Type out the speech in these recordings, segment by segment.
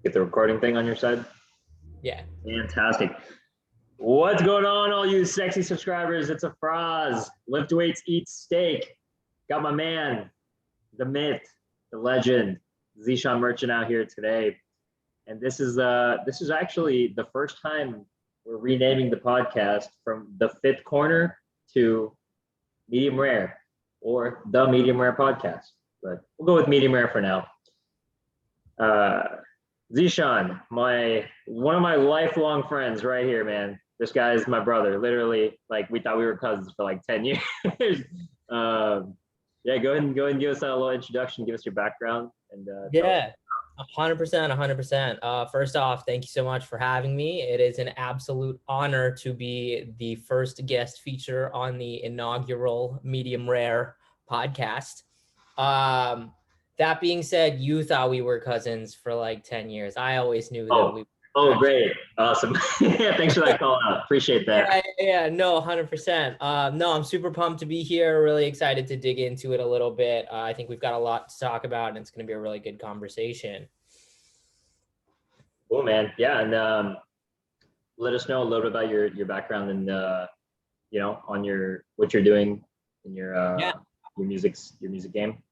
Get the recording thing on your side. Yeah. Fantastic. What's going on, all you sexy subscribers? It's a Fraz. Lift weights, eat steak. Got my man, the myth, the legend, Zeeshan Merchant out here today. And this is actually the first time we're renaming the podcast from the fifth corner to medium rare or the medium rare podcast. But we'll go with medium rare for now. Zeeshan, one of my lifelong friends right here, man. This guy is my brother. Literally, like we thought we were cousins for like 10 years. Yeah, go ahead and give us a little introduction, give us your background, and yeah, 100%, 100%. First off, thank you so much for having me. It is an absolute honor to be the first guest feature on the inaugural Medium Rare podcast. That being said, you thought we were cousins for like 10 years. I always knew that we were. Oh, great. Awesome. Yeah, thanks for that call out. Appreciate that. Yeah, no, 100%. No, I'm super pumped to be here. Really excited to dig into it a little bit. I think we've got a lot to talk about, and it's going to be a really good conversation. Cool, man. Yeah, and let us know a little bit about your background and on what you're doing in your music game.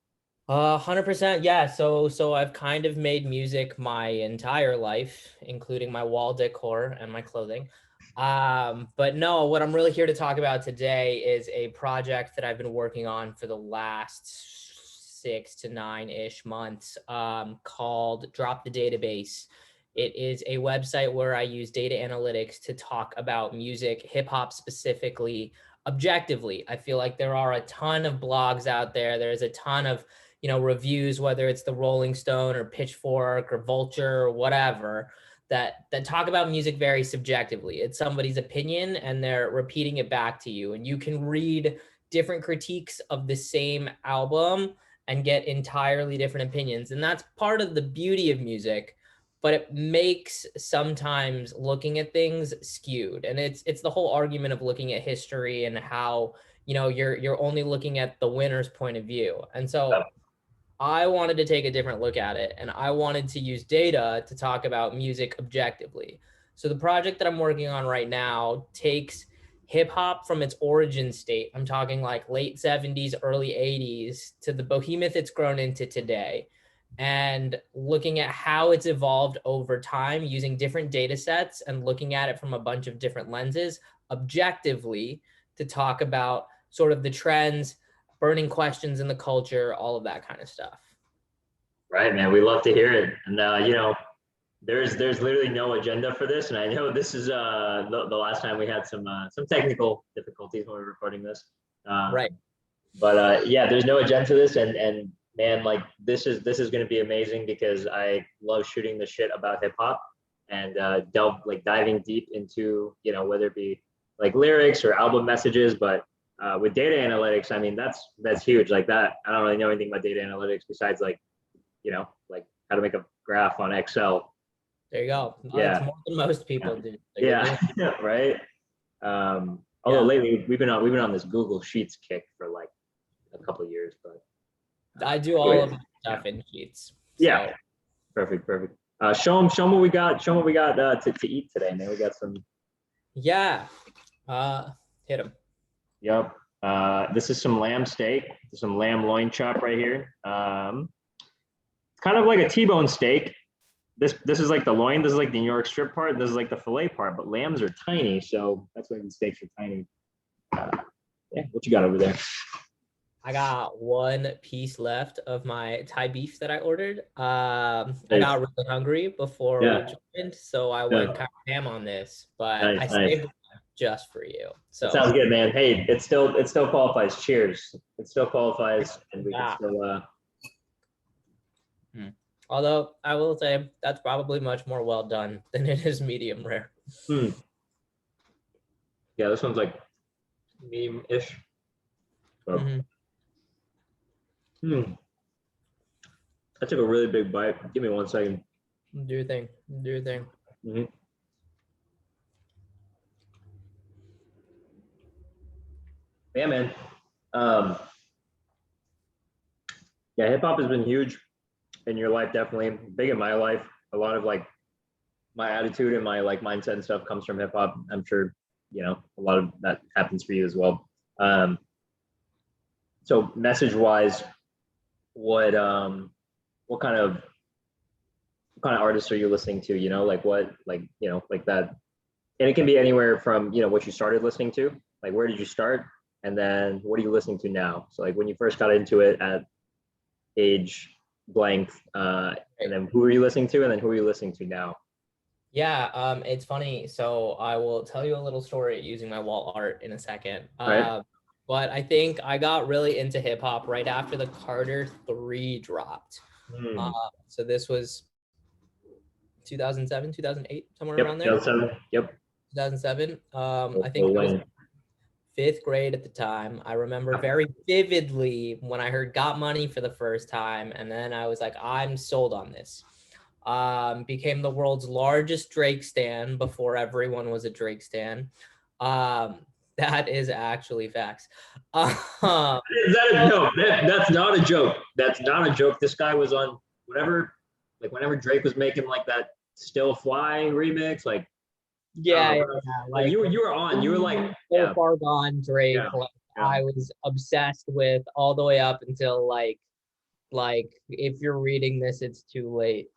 100%. Yeah. So I've kind of made music my entire life, including my wall decor and my clothing. But no, what I'm really here to talk about today is a project that I've been working on for the last 6 to 9-ish months, called Drop the Database. It is a website where I use data analytics to talk about music, hip hop specifically, objectively. I feel like there are a ton of blogs out there. There's a ton of reviews, whether it's the Rolling Stone or Pitchfork or Vulture or whatever, that talk about music very subjectively. It's somebody's opinion and they're repeating it back to you. And you can read different critiques of the same album and get entirely different opinions. And that's part of the beauty of music, but it makes sometimes looking at things skewed. And it's the whole argument of looking at history and how, you're only looking at the winner's point of view. And so I wanted to take a different look at it, and I wanted to use data to talk about music objectively. So the project that I'm working on right now takes hip hop from its origin state. I'm talking like late 70s, early 80s to the behemoth it's grown into today, and looking at how it's evolved over time using different data sets and looking at it from a bunch of different lenses objectively to talk about sort of the trends, burning questions in the culture, all of that kind of stuff. Right, man. We love to hear it. And there's literally no agenda for this. And I know this is the last time we had some technical difficulties when we were recording this. Right. But yeah, there's no agenda to this. And man, like this is going to be amazing because I love shooting the shit about hip hop and diving deep into whether it be like lyrics or album messages, but with data analytics, I mean, that's huge. Like that, I don't really know anything about data analytics besides like how to make a graph on Excel. There you go. That's more than most people do. Yeah, right. Although lately we've been on this Google Sheets kick for like a couple of years, but I do all of the stuff in Sheets. So. Yeah, perfect. Show them what we got. Show them what we got to eat today, man. We got some. Yeah. Hit them. Yep. This is some lamb steak, some lamb loin chop right here. It's kind of like a T-bone steak. This is like the loin. This is like the New York strip part. This is like the fillet part. But lambs are tiny, so that's why these steaks are tiny. Yeah, what you got over there? I got one piece left of my Thai beef that I ordered. I got really hungry before we joined, so I went kind of ham on this. But I saved it just for you. So that sounds good, man. Hey, it still qualifies. Cheers. It still qualifies, and we can still. Although I will say that's probably much more well done than it is medium rare. Yeah, this one's like medium-ish. So. I took a really big bite. Give me 1 second. Do your thing. Yeah, man. Yeah, hip hop has been huge in your life, definitely big in my life. a lot of like my attitude and my like mindset and stuff comes from hip hop. I'm sure, you know, a lot of that happens for you as well. So message wise, what kind of artists are you listening to? You know, like what, like, you know, like that. And it can be anywhere from, you know, what you started listening to, like where did you start? And then what are you listening to now? So like when you first got into it at age blank, and then who are you listening to? And then who are you listening to now? Yeah, it's funny. So I will tell you a little story using my wall art in a second. Right. But I think I got really into hip hop right after the Carter 3 dropped. So this was 2007, 2008, somewhere around there. 2007. Yep. 2007. I think I was in 5th grade at the time. I remember very vividly when I heard Got Money for the first time, and then I was like, I'm sold on this. Became the world's largest Drake stan before everyone was a Drake stan. That is actually facts. Is that a joke? That's not a joke. That's not a joke. This guy was on whatever, like whenever Drake was making like that Still Fly remix, like like you were on. You were like so far gone Drake. Yeah. Like, I was obsessed with all the way up until like if you're reading this, it's too late.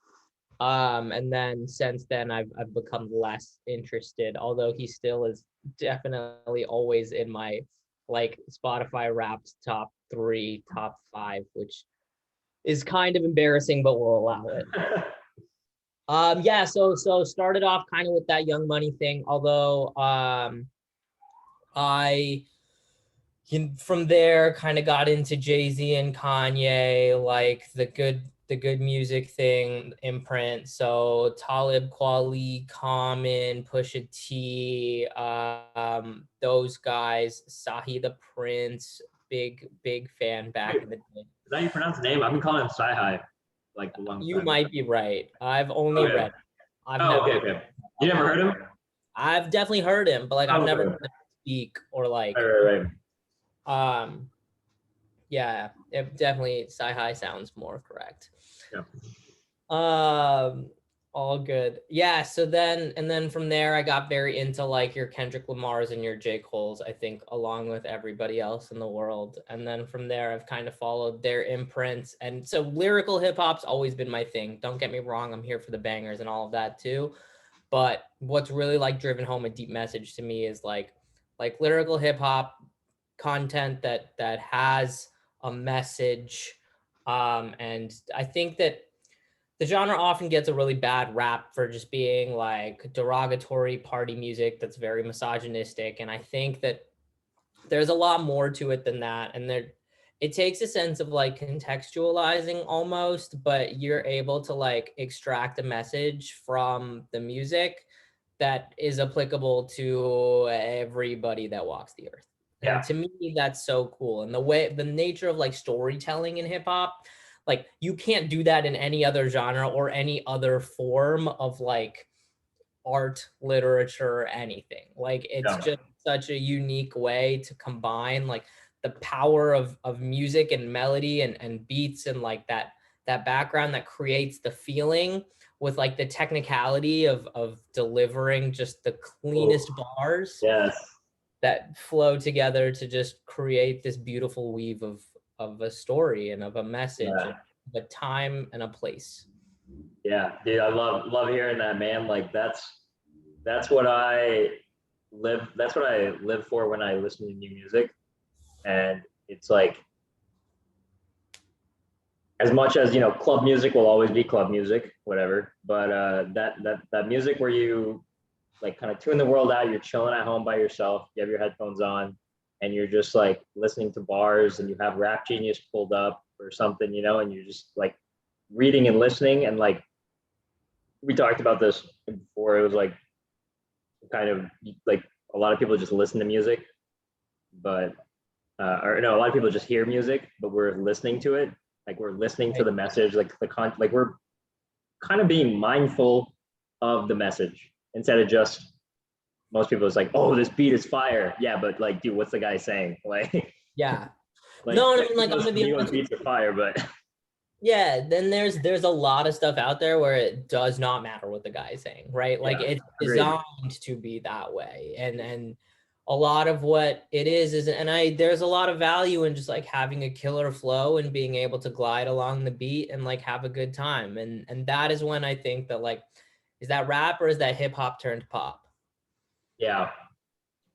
And then since then I've become less interested, although he still is definitely always in my like Spotify Wrapped top 3, top 5, which is kind of embarrassing, but we'll allow it. Yeah, so started off kind of with that Young Money thing, although I from there kind of got into Jay-Z and Kanye, like the good music thing imprint. So Talib Kweli, Common, Pusha T, those guys, Sahi the Prince, big fan back in the day. Is that how you pronounce the name? I've been calling him Sci-Hi like a long time. You might be right. I've only read. Okay. You never heard him? I've definitely heard him, but like I've never heard him speak or like. Right. Yeah, it definitely Sci-Hi sounds more correct. Yeah. All good. Yeah, so then from there I got very into like your Kendrick Lamars and your J. Cole's, I think, along with everybody else in the world. And then from there I've kind of followed their imprints. And so lyrical hip hop's always been my thing. Don't get me wrong, I'm here for the bangers and all of that too. But what's really like driven home a deep message to me is like lyrical hip hop content that has a message. And I think that the genre often gets a really bad rap for just being like derogatory party music that's very misogynistic. And I think that there's a lot more to it than that. And it takes a sense of like contextualizing almost, but you're able to like extract a message from the music that is applicable to everybody that walks the earth. Yeah. And to me, that's so cool. And the nature of like storytelling in hip hop, like you can't do that in any other genre or any other form of like art, literature, or anything. Like it's just such a unique way to combine like the power of music and melody and beats and like that background that creates the feeling with like the technicality of delivering just the cleanest bars. Yes. That flow together to just create this beautiful weave of a story and of a message, of a time and a place. Yeah, dude, I love hearing that, man. Like that's what I live. That's what I live for when I listen to new music. And it's like, as much as, you know, club music will always be club music, whatever. But that music where you like kind of tune the world out, you're chilling at home by yourself, you have your headphones on, and you're just like listening to bars, and you have Rap Genius pulled up or something, you know, and you're just like reading and listening. And like we talked about this before, it was like kind of like a lot of people just listen to music, but or no, a lot of people just hear music, but we're listening to it. Like we're listening to the message, like like we're kind of being mindful of the message instead of just, most people is like, oh, this beat is fire. Yeah, but like, dude, what's the guy saying? Like, yeah. like, no, like I'm gonna be honest, beats are fire, but Yeah, then there's a lot of stuff out there where it does not matter what the guy is saying, right? Like Yeah, it's agreed. designed to be that way. And a lot of what it is and there's a lot of value in just like having a killer flow and being able to glide along the beat and like have a good time. And that is when I think that like, is that rap or is that hip hop turned pop? Yeah.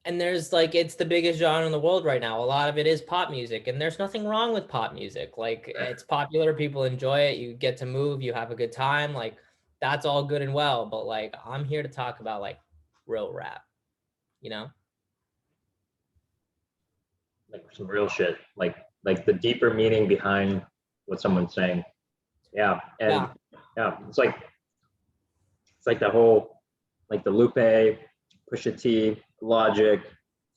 And there's like, it's the biggest genre in the world right now. A lot of it is pop music, and there's nothing wrong with pop music. Like it's popular, people enjoy it, you get to move, you have a good time. Like that's all good and well. But like, I'm here to talk about like real rap, you know? Like some real shit, like the deeper meaning behind what someone's saying. Yeah, and Yeah. yeah, it's like the whole, like the Lupe, Pusha T, Logic,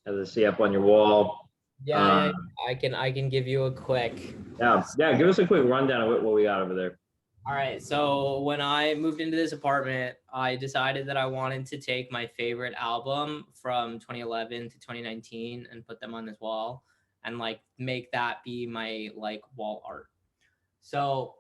as I see up on your wall. Yeah. Um, I can give you a quick. yeah. Give us a quick rundown of what we got over there. All right. So when I moved into this apartment, I decided that I wanted to take my favorite album from 2011 to 2019 and put them on this wall and like make that be my like wall art. So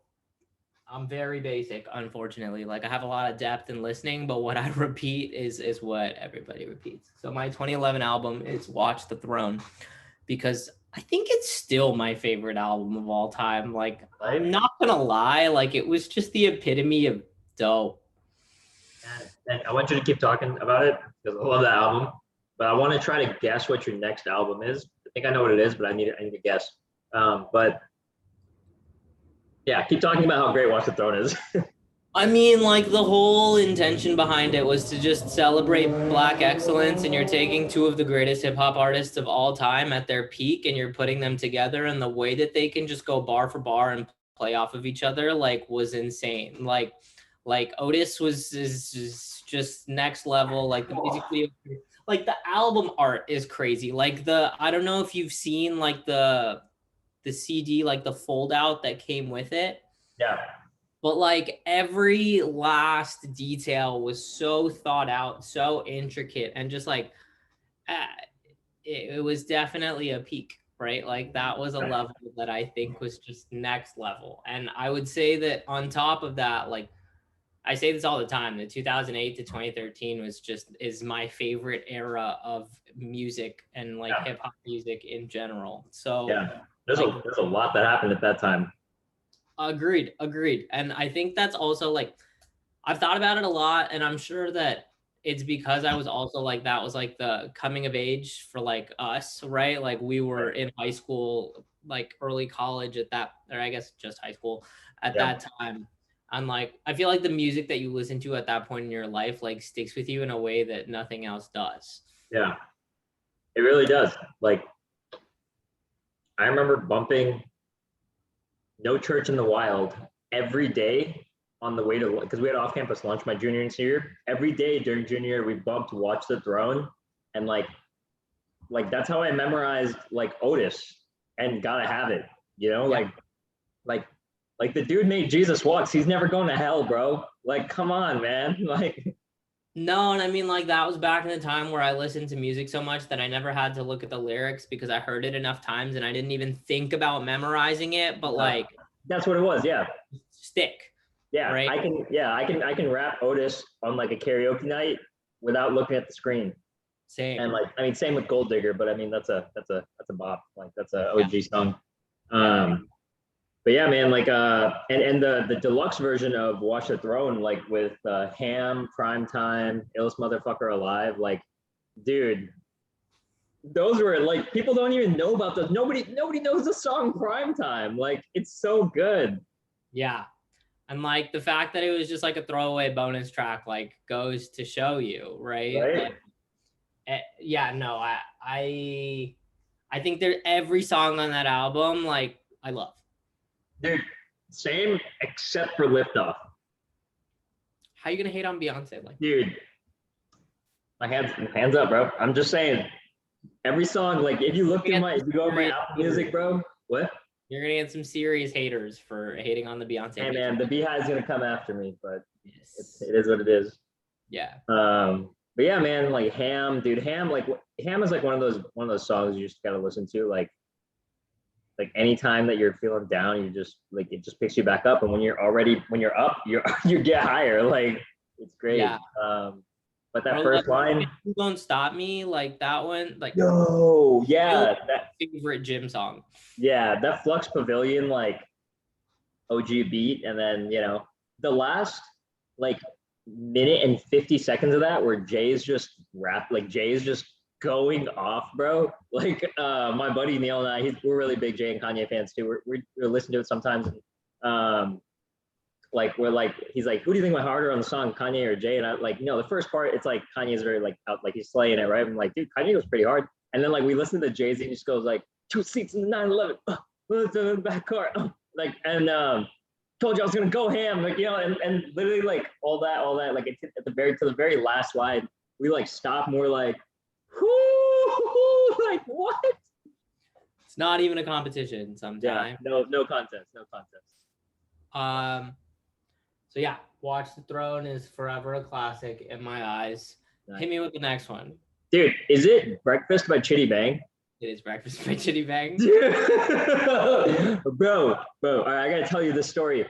I'm very basic, unfortunately. Like I have a lot of depth in listening, but what I repeat is what everybody repeats. So my 2011 album is Watch the Throne because I think it's still my favorite album of all time. Like Right? I'm not gonna lie, like it was just the epitome of dope. And I want you to keep talking about it because I love that album. But I want to try to guess what your next album is. I think I know what it is, but I need to guess. But yeah, keep talking about how great Watch the Throne is. I mean, like the whole intention behind it was to just celebrate Black excellence, and you're taking two of the greatest hip hop artists of all time at their peak, and you're putting them together, and the way that they can just go bar for bar and play off of each other, like, was insane. Like Otis is just next level. Like the music video, like the album art is crazy. Like I don't know if you've seen like the CD, like the fold out that came with it. Yeah. But like every last detail was so thought out, so intricate, and just like uh, it was definitely a peak, right? Like that was a level that I think was just next level. And I would say that on top of that, like I say this all the time, the 2008 to 2013 is my favorite era of music and like Yeah. hip hop music in general. So Yeah. There's like, there's a lot that happened at that time. agreed. And I think that's also like, I've thought about it a lot, and I'm sure that it's because I was also like, that was like the coming of age for like us, right? Like we were in high school, like early college at that, or I guess just high school at Yeah. that time. And like, I feel like the music that you listen to at that point in your life, like sticks with you in a way that nothing else does. Yeah. It really does. Like I remember bumping No Church in the Wild every day on the way to, because we had off-campus lunch my junior and senior year. Every day during junior year, we bumped Watch the Throne, and like that's how I memorized like Otis and Gotta Have It. You know, Yeah. like like the dude made Jesus Walks. He's never going to hell, bro. Like, come on, man. Like, No, and I mean, like, that was back in the time where I listened to music so much that I never had to look at the lyrics because I heard it enough times and I didn't even think about memorizing it, but like, that's what it was. Yeah, stick, yeah. right? I can rap Otis on like a karaoke night without looking at the screen. Same. And like, I mean, same with Gold Digger, but I mean, that's a bop. Like, that's a Yeah. OG song. Yeah. But yeah, man, like, and the deluxe version of Watch the Throne, like with Ham, Primetime, Illest Motherfucker Alive, like, dude, those were like, people don't even know about those. Nobody knows the song Primetime. Like, it's so good. Yeah. And like the fact that it was just like a throwaway bonus track, like goes to show you, right? Right? Like, yeah, no, I think every song on that album, like I love. Dude, same except for Liftoff. How you gonna hate on Beyonce? Like, Dude, my hands up, bro. I'm just saying, every song, like if you look through if you go on my Apple Music, bro, what? You're gonna get some serious haters for hating on the Beyonce. Hey man, the Beehive's gonna come after me, but yes. it is what it is. Yeah. But yeah, man, like Ham, dude, Ham is like one of those songs you just gotta listen to. Like like anytime that you're feeling down, you just like it just picks you back up. And when you're up, you get higher. Like it's great. Yeah. But that Or first like, line, Don't Stop Me, like that one, like no, yeah, that favorite gym song. yeah, that Flux Pavilion like OG beat, and then the last like minute and 50 seconds of that where Jay's just Jay's just going off, bro. Like my buddy Neil and we're really big Jay and Kanye fans too. We're listening to it sometimes. He's like, who do you think went harder on the song, Kanye or Jay? And I like, the first part, it's like Kanye's very like out, like he's slaying it, right? I'm like, dude, Kanye was pretty hard. And then like we listen to Jay-Z and he just goes like 2 seats in the 911, back car, like, and told you I was gonna go ham, like and literally like all that, like it's at the very last line, we like stop and we're like, whoo, like what? It's not even a competition sometimes. Yeah, no contest. So yeah, Watch the Throne is forever a classic in my eyes. Nice. Hit me with the next one. Dude, is it Breakfast by Chitty Bang? It is Breakfast by Chitty Bang. bro, all right, I gotta tell you this story.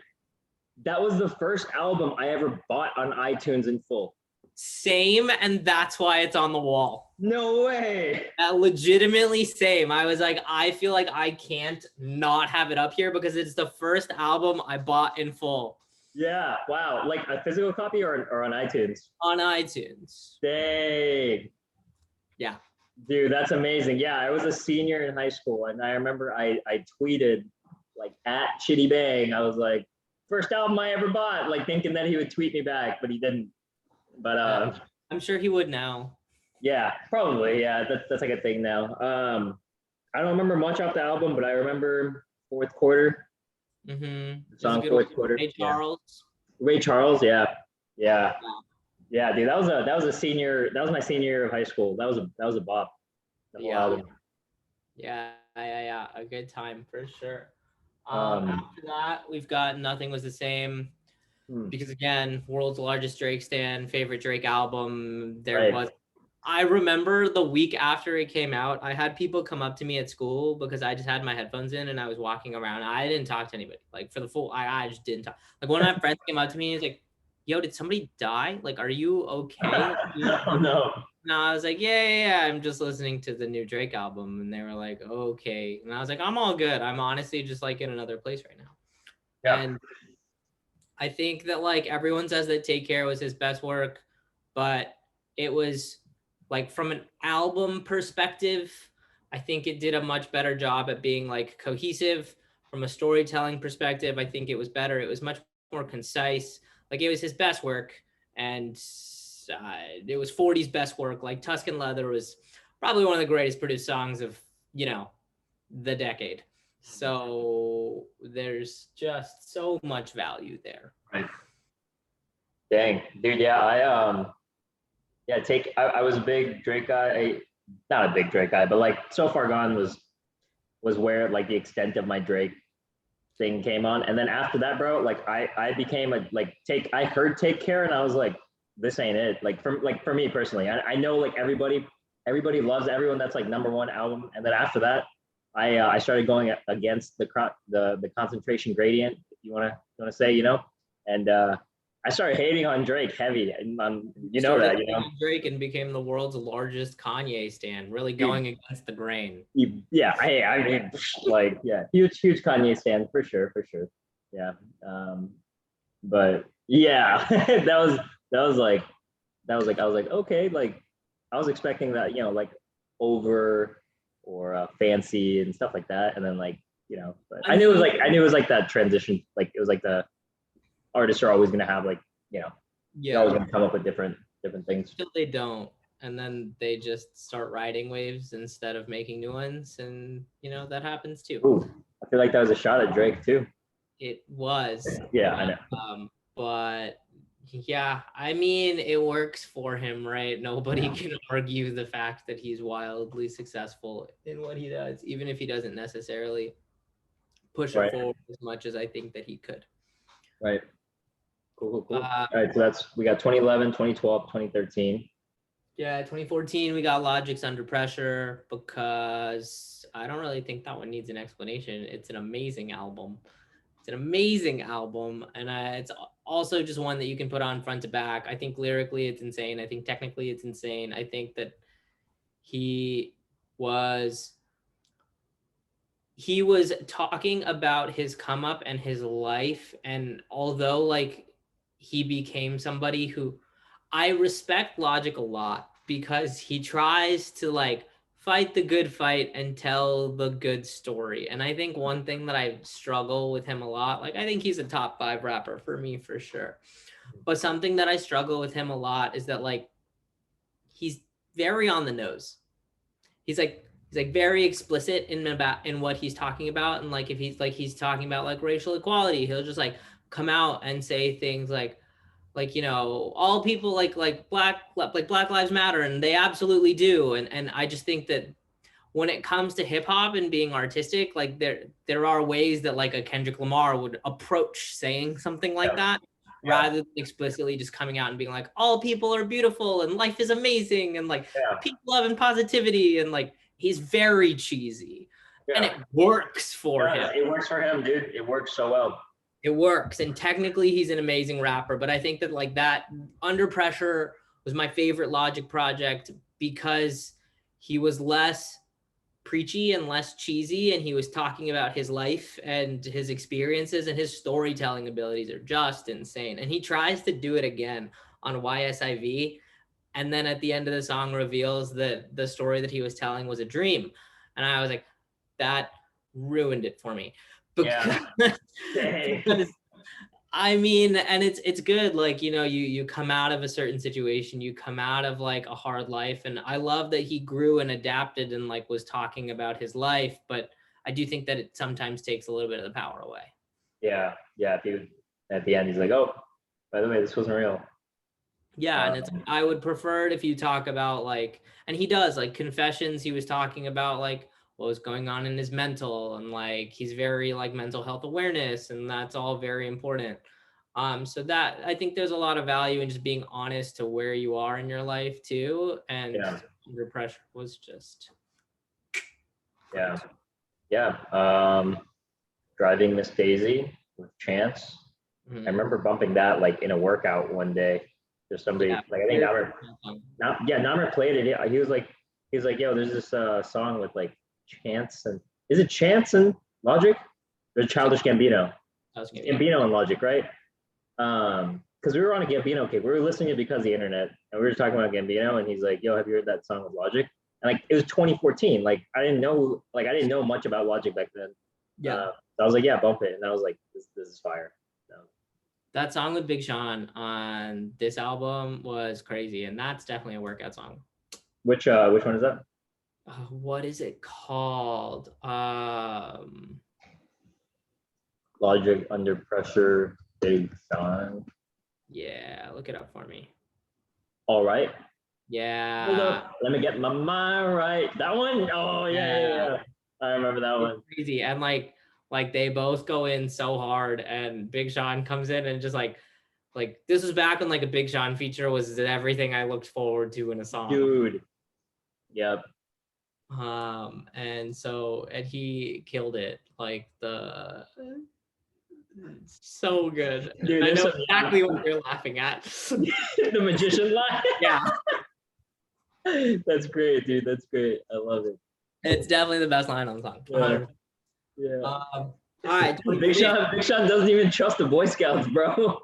That was the first album I ever bought on iTunes in full. Same, and that's why it's on the wall. No way. Legitimately same. I was like, I feel like I can't not have it up here because it's the first album I bought in full. Yeah, wow. Like a physical copy or on iTunes? On iTunes. Dang. Yeah. Dude, that's amazing. Yeah, I was a senior in high school, and I remember I tweeted like at Chitty Bang. I was like, first album I ever bought, like thinking that he would tweet me back, but he didn't. But I'm sure he would now. Yeah, probably. Yeah, that's like a thing now. I don't remember much off the album, but I remember Fourth Quarter. Mm-hmm. The song Fourth Quarter. Ray Charles. Yeah. Ray Charles, yeah, dude. That was a senior. That was my senior year of high school. That was a bop. Yeah. A good time for sure. After that, we've got Nothing Was the Same. Because again, world's largest Drake stan, favorite Drake album. I remember the week after it came out, I had people come up to me at school because I just had my headphones in and I was walking around. I didn't talk to anybody. Like for the full, I just didn't talk. Like one of my friends came up to me and was like, yo, did somebody die? Like, are you okay? Oh, no. No, I was like, yeah. I'm just listening to the new Drake album. And they were like, okay. And I was like, I'm all good. I'm honestly just like in another place right now. Yeah. And I think that like everyone says that Take Care was his best work, but it was like from an album perspective, I think it did a much better job at being like cohesive. From a storytelling perspective, I think it was better. It was much more concise. Like it was his best work, and it was 40's best work. Like Tuscan Leather was probably one of the greatest produced songs of the decade. So there's just so much value there. Right. Dang, dude. Yeah, I was a big Drake guy. Not a big Drake guy, but like So Far Gone was where like the extent of my Drake thing came on. And then after that, bro, like I became I heard Take Care and I was like, this ain't it. Like for me personally, I know like everybody loves everyone that's like number one album. And then after that, I started going against the concentration gradient, if you want to say, and I started hating on Drake heavy, and Drake and became the world's largest Kanye stan, really going against the grain. Yeah, I mean, like, yeah, huge Kanye stan for sure. Yeah, but yeah, that was like I was like, okay, like I was expecting that, like Over or Fancy and stuff like that, and then like but I knew it was like that transition, like it was like the artists are always gonna have like they're always gonna come up with different things. Until they don't, and then they just start riding waves instead of making new ones, and that happens too. Ooh, I feel like that was a shot at Drake too. It was. Yeah, I know. But yeah, I mean, it works for him, right? Nobody can argue the fact that he's wildly successful in what he does, even if he doesn't necessarily push it forward as much as I think that he could. Right. Cool. All right, so we got 2011, 2012, 2013. Yeah, 2014, we got Logic's Under Pressure because I don't really think that one needs an explanation. It's an amazing album. It's an amazing album, and it's also just one that you can put on front to back. I think lyrically it's insane. I think technically it's insane. I think that he was talking about his come up and his life, and although like he became somebody who, I respect Logic a lot because he tries to like fight the good fight and tell the good story. And I think one thing that I struggle with him a lot, like I think he's a top 5 rapper for me for sure. But something that I struggle with him a lot is that like he's very on the nose. He's like very explicit in what he's talking about. And like if he's talking about like racial equality, he'll just like come out and say things like, you know, all people like Black Lives Matter, and they absolutely do. And I just think that when it comes to hip hop and being artistic, like there are ways that like a Kendrick Lamar would approach saying something like that, rather than explicitly just coming out and being like, all people are beautiful and life is amazing and like peace, love, and positivity. And like he's very cheesy, and it works for him. It works for him, dude. It works so well. It works, and technically he's an amazing rapper. But I think that like that Under Pressure was my favorite Logic project because he was less preachy and less cheesy, and he was talking about his life and his experiences, and his storytelling abilities are just insane. And he tries to do it again on YSIV, and then at the end of the song reveals that the story that he was telling was a dream. And I was like, that ruined it for me. Because, I mean, and it's good. Like, you know, you come out of a certain situation, you come out of like a hard life. And I love that he grew and adapted and like was talking about his life. But I do think that it sometimes takes a little bit of the power away. Yeah. Dude. At the end, he's like, oh, by the way, this wasn't real. Yeah. And I would prefer it if you talk about like, and he does like Confessions. He was talking about like what was going on in his mental, and like he's very like mental health awareness, and that's all very important. So that I think there's a lot of value in just being honest to where you are in your life too. And Under Pressure was just Driving Miss Daisy with Chance. I remember bumping that like in a workout one day. There's somebody like I think Namr played it. Yeah, he was like, yo, there's this song with like Chance, and is it Chance and Logic? There's Childish Gambino. Gambino and Logic, right? Because we were on a Gambino kick. We were listening to it because of the internet, and we were talking about Gambino, and he's like, yo, have you heard that song with Logic? And like it was 2014. Like I didn't know much about Logic back then. So I was like, yeah, bump it. And I was like, this is fire. So. That song with Big Sean on this album was crazy, and that's definitely a workout song. Which one is that? What is it called? Logic, Under Pressure, Big Sean. Yeah, look it up for me. All right. Yeah. Hold up. Let me get my mind right. That one? Oh yeah. I remember that one. Crazy. And like they both go in so hard, and Big Sean comes in and just like this was back when like a Big Sean feature was everything I looked forward to in a song. Dude. Yep. And he killed it. Like so good. Dude, I know exactly what you're laughing at. The magician line. Yeah. That's great, dude. That's great. I love it. It's definitely the best line on the song. Yeah. All right. Big Sean doesn't even trust the Boy Scouts, bro.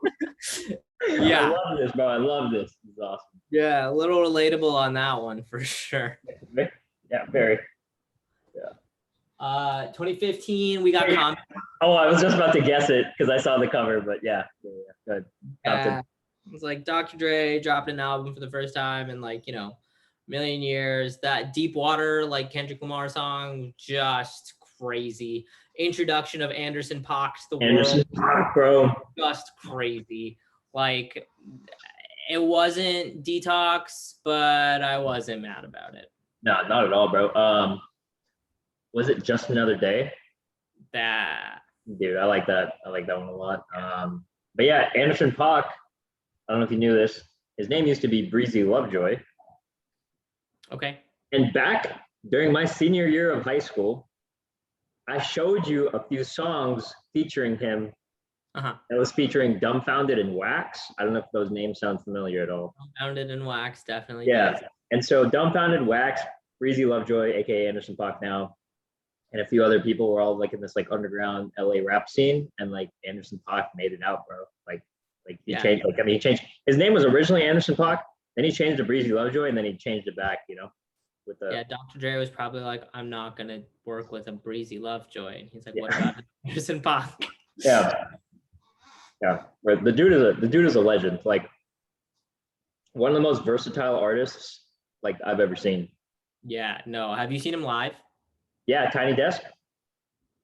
Yeah. I love this, bro. I love this. It's awesome. Yeah, a little relatable on that one for sure. Yeah, very. Yeah. 2015, we got Compton. Oh, I was just about to guess it because I saw the cover, but yeah. Good. It was like Dr. Dre dropped an album for the first time in like, a million years. That Deep Water, like Kendrick Lamar song, just crazy. Introduction of Anderson .Paak to the world, .Paak, bro. Just crazy. Like, it wasn't Detox, but I wasn't mad about it. No, not at all, bro. Was it Just Another Day? Dude, I like that. I like that one a lot. But yeah, Anderson .Paak, I don't know if you knew this. His name used to be Breezy Lovejoy. Okay. And back during my senior year of high school, I showed you a few songs featuring him. That was featuring Dumbfounded and Wax. I don't know if those names sound familiar at all. Dumbfounded and Wax, definitely. Yeah. Does. And so Dumbfounded, Wax, Breezy Lovejoy, aka Anderson .Paak now, and a few other people were all like in this like underground LA rap scene, and like Anderson .Paak made it out, bro. Like he changed. Like I mean, he changed. His name was originally Anderson .Paak, then he changed to Breezy Lovejoy, and then he changed it back. You know, with the Dr. Dre was probably like, I'm not gonna work with a Breezy Lovejoy, and he's like, what about Anderson .Paak? Yeah, right. The dude is a legend. Like one of the most versatile artists like I've ever seen. Yeah, no. Have you seen him live? Yeah, Tiny Desk.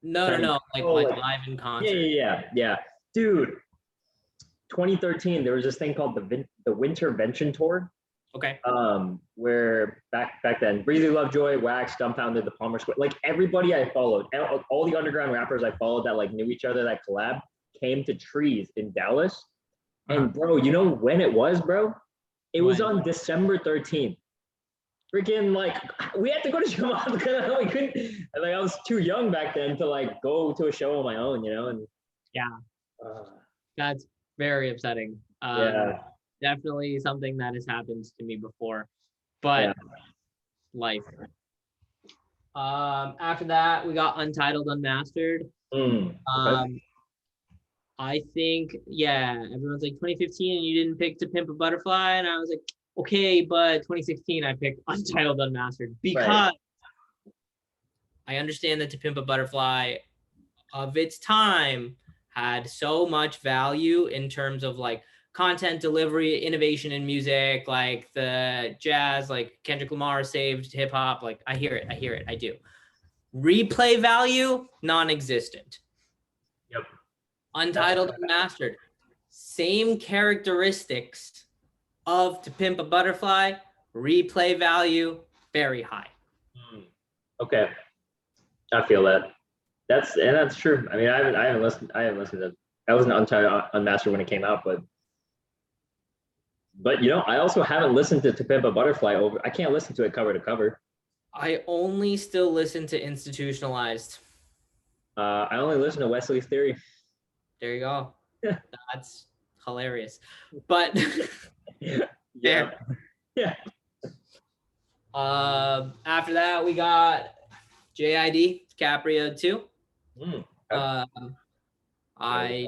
No. Like live in concert. Yeah. Dude, 2013, there was this thing called the Wintervention Tour. Okay. Where back then, Breezy Lovejoy, Wax, Dumbfounded, the Palmer Square, like everybody I followed, all the underground rappers I followed that like knew each other, that collab, came to Trees in Dallas. And bro, you know when it was, bro? It was on December 13th. Freaking like we had to go to Chicago because we couldn't. Like I was too young back then to like go to a show on my own, you know. And that's very upsetting. Definitely something that has happened to me before, but life. After that, we got Untitled Unmastered. I think, everyone's like 2015 and you didn't pick To Pimp a Butterfly. And I was like, okay, but 2016 I picked Untitled Unmastered because I understand that To Pimp a Butterfly of its time had so much value in terms of like content delivery, innovation in music, like the jazz, like Kendrick Lamar saved hip hop. Like I hear it, I do. Replay value, non-existent. Yep. Untitled Unmastered, same characteristics of To Pimp a Butterfly, replay value, very high. Okay, I feel that. That's true. I mean, I haven't listened to. I wasn't Untitled Unmastered when it came out, but you know, I also haven't listened to Pimp a Butterfly I can't listen to it cover to cover. I only still listen to Institutionalized. I only listen to Wesley's Theory. There you go. That's hilarious. But yeah. After that, we got JID, DiCaprio 2. I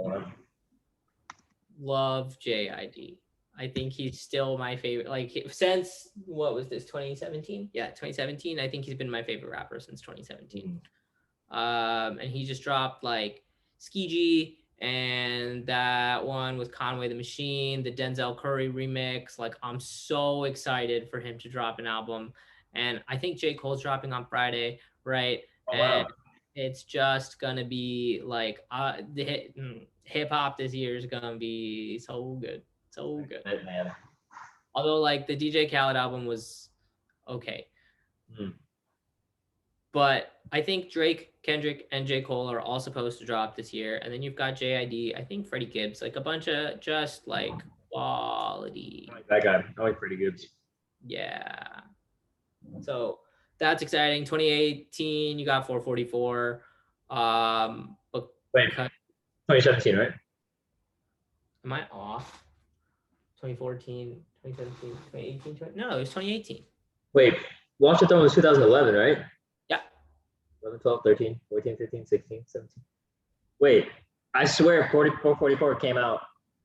love JID. I think he's still my favorite. Like since what was this, 2017? Yeah, 2017. I think he's been my favorite rapper since 2017. And he just dropped like Ski G and that one with Conway the Machine, the Denzel Curry remix. Like I'm so excited for him to drop an album. And I think J. Cole's dropping on Friday, right? And it's just gonna be like the hip hop this year is gonna be so good. So good. Man. Although like the DJ Khaled album was okay. But I think Drake, Kendrick, and J. Cole are all supposed to drop this year. And then you've got JID, I think Freddie Gibbs, like a bunch of just like quality. I like that guy. I like Freddie Gibbs. Yeah. So that's exciting. 2018, you got 444. But wait, 2017, right? Am I off? 2014, 2017, 2018, no, it was 2018. Wait, Watch the Throne was 2011, right? Yeah. 11, 12, 13, 14, 15, 16, 17. Wait, I swear 444 came out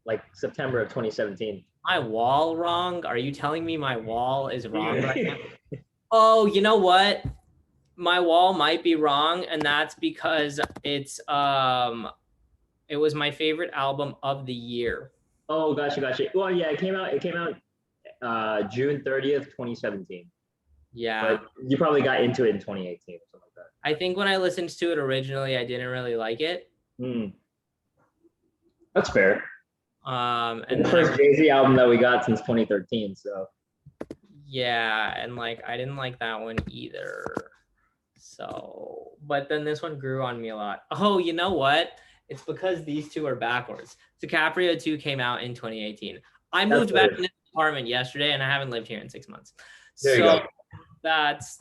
like September of 2017. My wall wrong? Are you telling me my wall is wrong right now? Oh, you know what? My wall might be wrong, and that's because it was my favorite album of the year. Oh, gotcha. Well, yeah, it came out June 30th, 2017. Yeah. But you probably got into it in 2018 or something like that. I think when I listened to it originally, I didn't really like it. That's fair. And the first Jay-Z album that we got since 2013, so. Yeah, and like I didn't like that one either. So, but then this one grew on me a lot. Oh, you know what? It's because these two are backwards. DiCaprio 2 came out in 2018. I moved back in this apartment yesterday and I haven't lived here in 6 months. There you go. that's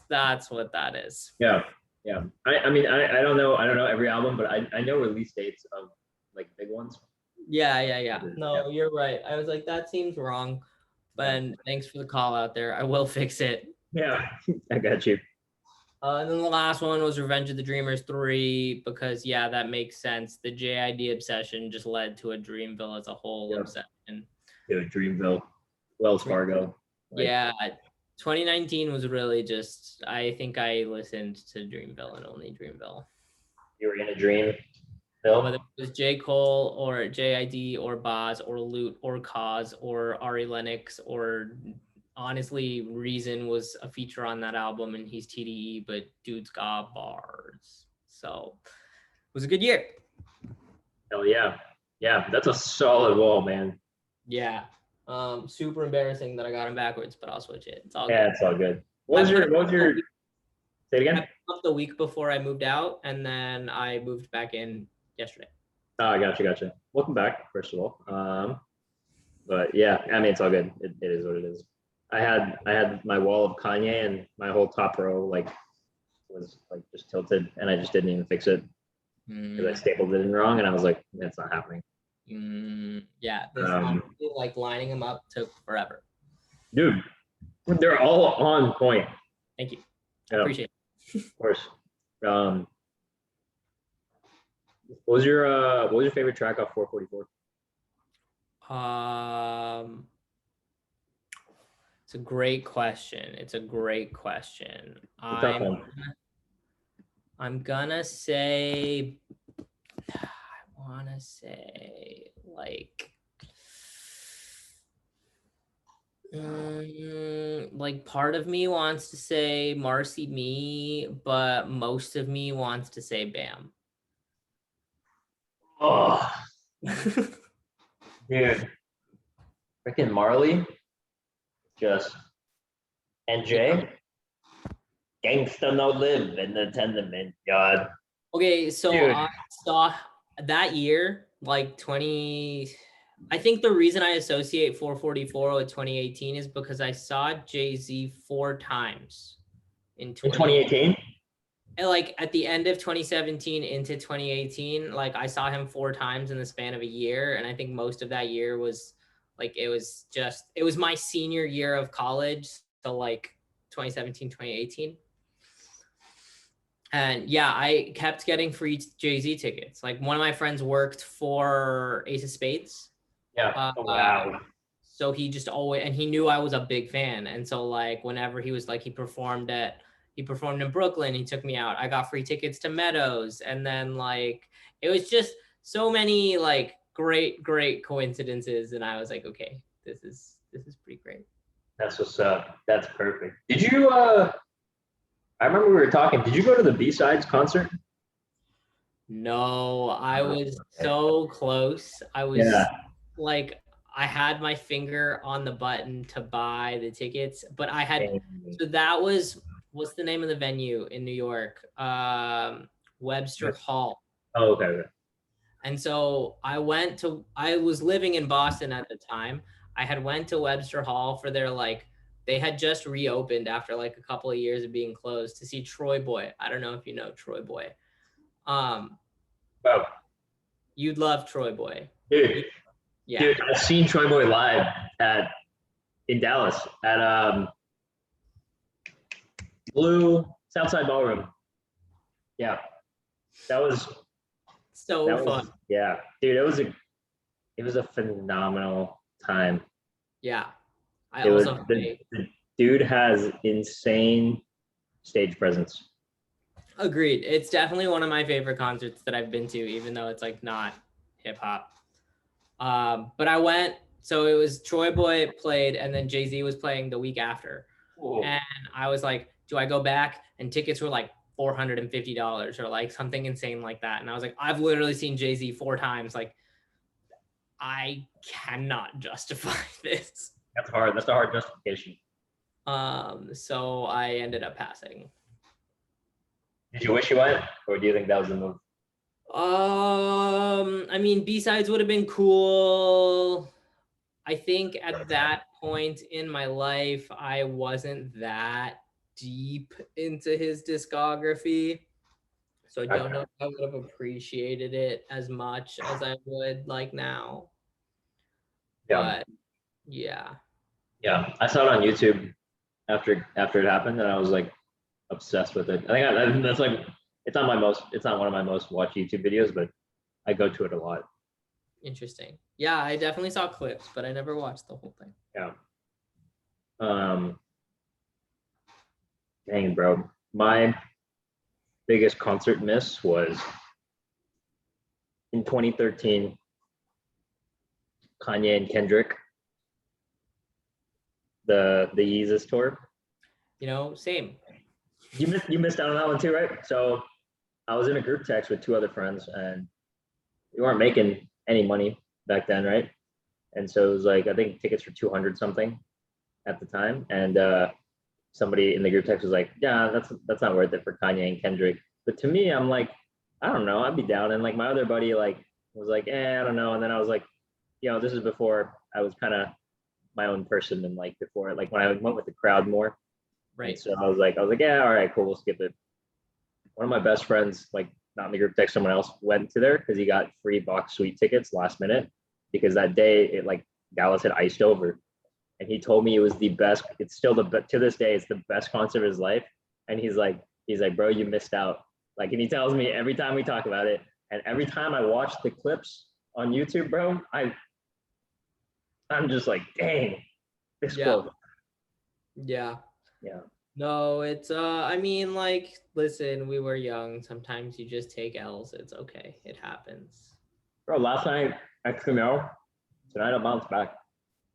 what that is. Yeah. Yeah. I mean, I don't know every album, but I know release dates of like big ones. Yeah. No, you're right. I was like, that seems wrong. But thanks for the call out there. I will fix it. Yeah, I got you. And then the last one was Revenge of the Dreamers 3, because yeah, that makes sense. The JID obsession just led to a Dreamville as a whole obsession. Dude, Dreamville, Wells Fargo. Yeah, 2019 was really just, I think I listened to Dreamville and only Dreamville. You were in a dream, Phil? Whether it was J. Cole or JID or Boz or Loot or Cause or Ari Lennox, or honestly, Reason was a feature on that album and he's TDE, but dude's got bars. So it was a good year. Hell yeah. Yeah, that's a solid wall, man. Yeah. Super embarrassing that I got him backwards, but I'll switch it. It's all good. It's all good. What was your say it again? I put up the week before I moved out, and then I moved back in yesterday. Oh, gotcha. Welcome back, first of all. But yeah, I mean, it's all good. It is what it is. I had my wall of Kanye, and my whole top row like was like just tilted, and I just didn't even fix it because I stapled it in wrong, and I was like, that's not happening. Yeah, this honestly, like lining them up took forever. Dude, they're all on point. Thank you. I appreciate it. Of course. What was your favorite track off 444? It's a great question. I'm gonna say, I wanna say like part of me wants to say Marcy Me, but most of me wants to say Bam. Oh, dude, freaking Marley, just NJ, gangsta no live in the tenement, God. Okay, so dude. I saw that year, like I think the reason I associate 444 with 2018 is because I saw Jay-Z 4 times in 2018. And like at the end of 2017 into 2018, like I saw him 4 times in the span of a year. And I think most of that year was like, it was my senior year of college. So like 2017, 2018. And yeah, I kept getting free Jay-Z tickets. Like one of my friends worked for Ace of Spades. Yeah. Wow. So he just always, and he knew I was a big fan. And so like whenever he was like, he performed in Brooklyn, he took me out. I got free tickets to Meadows. And then like, it was just so many like great coincidences. And I was like, okay, this is pretty great. That's what's up. That's perfect. Did you, I remember we were talking, did you go to the B-Sides concert? No, I was so close. I was like, I had my finger on the button to buy the tickets, but I had, so that was, what's the name of the venue in New York? Webster Hall. Oh, okay. And so I was living in Boston at the time. I had went to Webster Hall for their they had just reopened after like a couple of years of being closed to see Troy Boy. I don't know if you know Troy Boy. Wow. You'd love Troy Boy. Dude. Yeah. Dude, I've seen Troy Boy live in Dallas at Blue Southside Ballroom. Yeah. That was so fun. Yeah. Dude, it was a phenomenal time. Yeah. The dude has insane stage presence. Agreed. It's definitely one of my favorite concerts that I've been to, even though it's like not hip hop. But I went, so it was Troy Boy played and then Jay-Z was playing the week after. Whoa. And I was like, do I go back? And tickets were like $450 or like something insane like that. And I was like, I've literally seen Jay-Z 4 times. Like, I cannot justify this. That's hard. That's a hard justification. So I ended up passing. Did you wish you went, or do you think that was the move? I mean, B-Sides would have been cool. I think at that point in my life, I wasn't that deep into his discography. So I don't know if I would have appreciated it as much as I would like now. Yeah. But yeah. Yeah. I saw it on YouTube after it happened, and I was like obsessed with it. That's like it's not one of my most watched YouTube videos, but I go to it a lot. Interesting. Yeah, I definitely saw clips, but I never watched the whole thing. Yeah. Dang, bro. My biggest concert miss was in 2013, Kanye and Kendrick, the Yeezus tour. Same. You missed out on that one too, right? So I was in a group text with two other friends, and we weren't making any money back then, right? And so it was like I think tickets were 200 something at the time, and somebody in the group text was like, "Yeah, that's not worth it for Kanye and Kendrick." But to me, I'm like, I don't know, I'd be down. And like my other buddy like was like, I don't know. And then I was like, this is before I was kind of my own person, and like before, like when I went with the crowd more. Right. And so I was like, yeah, all right, cool, we'll skip it. One of my best friends, like not in the group text, someone else went to there because he got free box suite tickets last minute because that day it like Dallas had iced over, and he told me it was the best. It's still to this day, it's the best concert of his life. And he's like, bro, you missed out. Like, and he tells me every time we talk about it, and every time I watch the clips on YouTube, bro, I'm just like, dang, this quote. Yeah. Yeah. No, it's I mean, like, listen, we were young. Sometimes you just take L's. It's okay. It happens. Bro, last night XML, tonight I'll bounce back.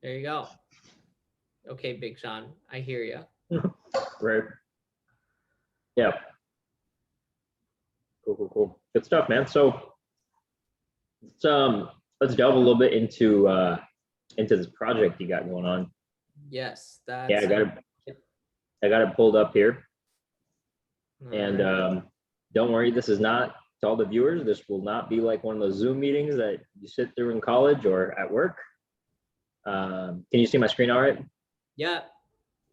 There you go. Okay, Big Sean, I hear you. Right. Yeah. Cool. Good stuff, man. So let's delve a little bit into this project you got going on. Yes, that's yeah, I got it pulled up here. And don't worry, this is not to all the viewers. This will not be like one of those Zoom meetings that you sit through in college or at work. Can you see my screen all right? Yeah.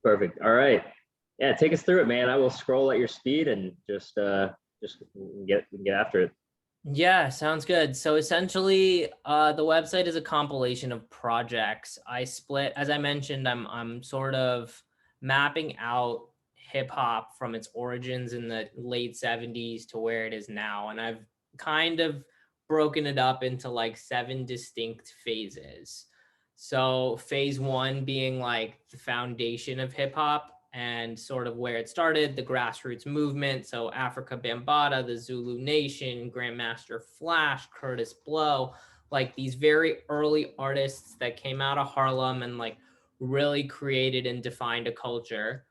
Perfect. All right. Yeah, take us through it, man. I will scroll at your speed and just get after it. Yeah, sounds good. So essentially, the website is a compilation of projects. I split, as I mentioned, I'm sort of mapping out hip hop from its origins in the late 70s to where it is now. And I've kind of broken it up into like 7 distinct phases. So phase 1 being like the foundation of hip hop and sort of where it started, the grassroots movement. So Africa Bambaataa, the Zulu Nation, Grandmaster Flash, Curtis Blow, like these very early artists that came out of Harlem and like really created and defined a culture.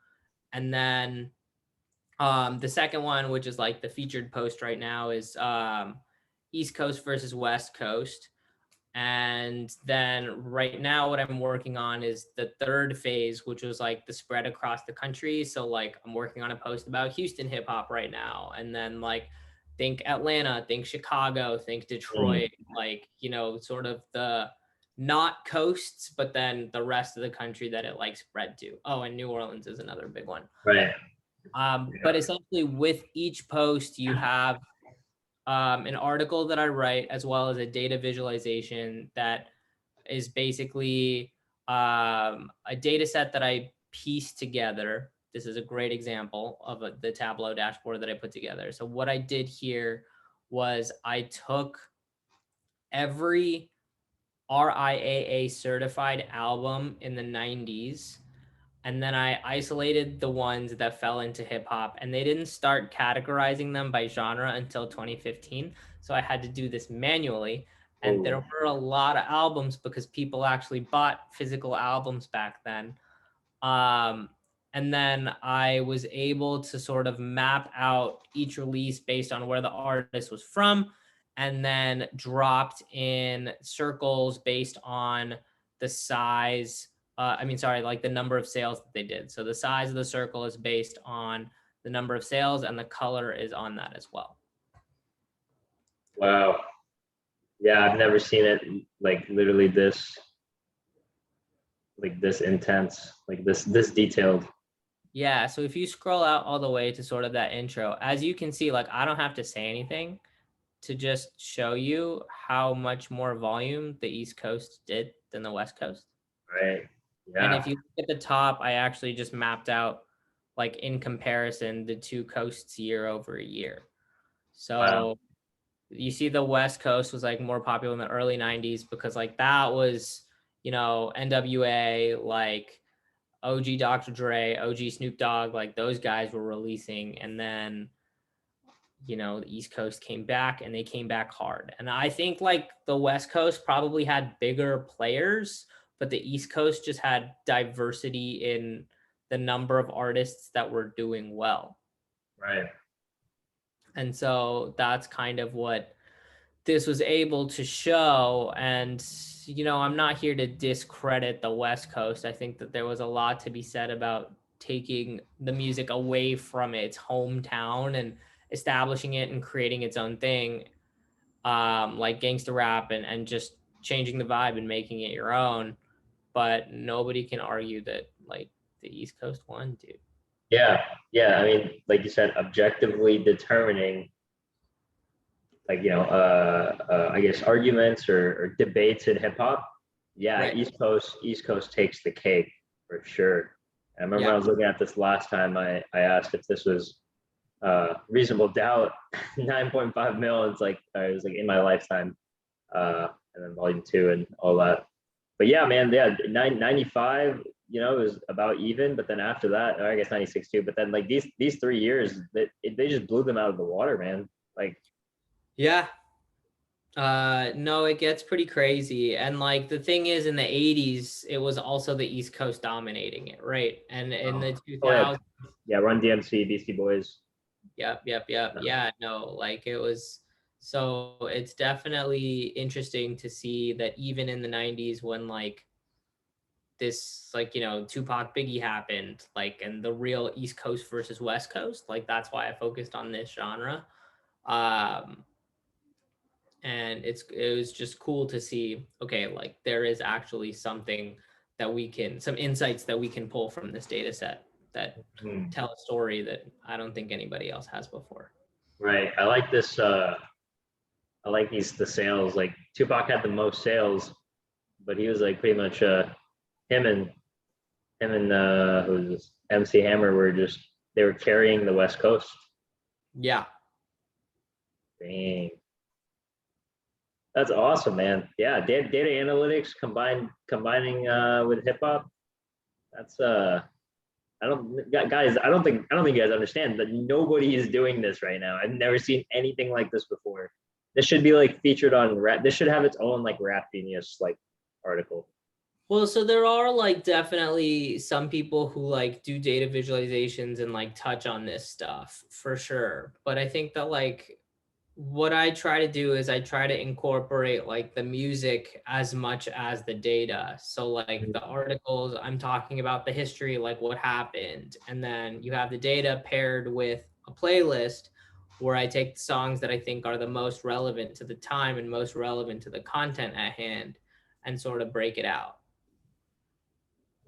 And then the second one, which is like the featured post right now, is East Coast versus West Coast. And then right now what I'm working on is the third phase, which was like the spread across the country. So like I'm working on a post about Houston hip hop right now. And then like think Atlanta, think Chicago, think Detroit, like, sort of the not coasts, but then the rest of the country that it like spread to. Oh, and New Orleans is another big one. Right. But essentially with each post you have an article that I write, as well as a data visualization that is basically a data set that I piece together. This is a great example of the Tableau dashboard that I put together. So what I did here was I took every RIAA certified album in the 90s, and then I isolated the ones that fell into hip hop, and they didn't start categorizing them by genre until 2015. So I had to do this manually. And there were a lot of albums because people actually bought physical albums back then. And then I was able to sort of map out each release based on where the artist was from, and then dropped in circles based on the size. Like the number of sales that they did. So the size of the circle is based on the number of sales, and the color is on that as well. Wow. Yeah, I've never seen it like literally this intense, like this detailed. Yeah, so if you scroll out all the way to sort of that intro, as you can see, like I don't have to say anything to just show you how much more volume the East Coast did than the West Coast. Right. And Yeah. if you look at the top, I actually just mapped out, like in comparison, the two coasts year over year. Wow. So you see the West Coast was like more popular in the early 90s because like that was, NWA, like OG Dr. Dre, OG Snoop Dogg, like those guys were releasing. And then, the East Coast came back and they came back hard. And I think like the West Coast probably had bigger players, but the East Coast just had diversity in the number of artists that were doing well. Right. And so that's kind of what this was able to show. And I'm not here to discredit the West Coast. I think that there was a lot to be said about taking the music away from its hometown and establishing it and creating its own thing, like gangster rap, and just changing the vibe and making it your own. But nobody can argue that like the East Coast won, dude. Yeah. Yeah. I mean, like you said, objectively determining, like, I guess arguments or debates in hip hop. Yeah. Right. East Coast takes the cake for sure. I remember when Yeah. I was looking at this last time, I asked if this was reasonable doubt. 9.5 mil. It's like, it was like in my lifetime. And then volume two and all that. But yeah, man, yeah, 95, it was about even. But then after that, or I guess 96 too. But then like these 3 years, they just blew them out of the water, man. Like, Yeah. No, it gets pretty crazy. And like the thing is, in the 80s, it was also the East Coast dominating it, right? And in the oh yeah, 2000s, yeah, Run DMC, Beastie Boys. yep. Yeah, no, like it was. So it's definitely interesting to see that even in the 90s, when like this, like, Tupac Biggie happened, like, and the real East Coast versus West Coast, like that's why I focused on this genre. Um, and it was just cool to see, okay, like there is actually something that some insights that we can pull from this data set that Hmm. tell a story that I don't think anybody else has before. Right. I like this. I like the sales. Like Tupac had the most sales, but he was like pretty much him and who's this? MC Hammer were just, they were carrying the West Coast. Yeah. Dang. That's awesome, man. Yeah, data analytics combining with hip hop. That's I don't think you guys understand that nobody is doing this right now. I've never seen anything like this before. This should be like featured on rap. This should have its own like Rap Genius like article. Well, so there are like definitely some people who like do data visualizations and like touch on this stuff for sure. But I think that like what I try to do is I try to incorporate like the music as much as the data. So like the articles, I'm talking about the history, like what happened. And then you have the data paired with a playlist where I take the songs that I think are the most relevant to the time and most relevant to the content at hand and sort of break it out.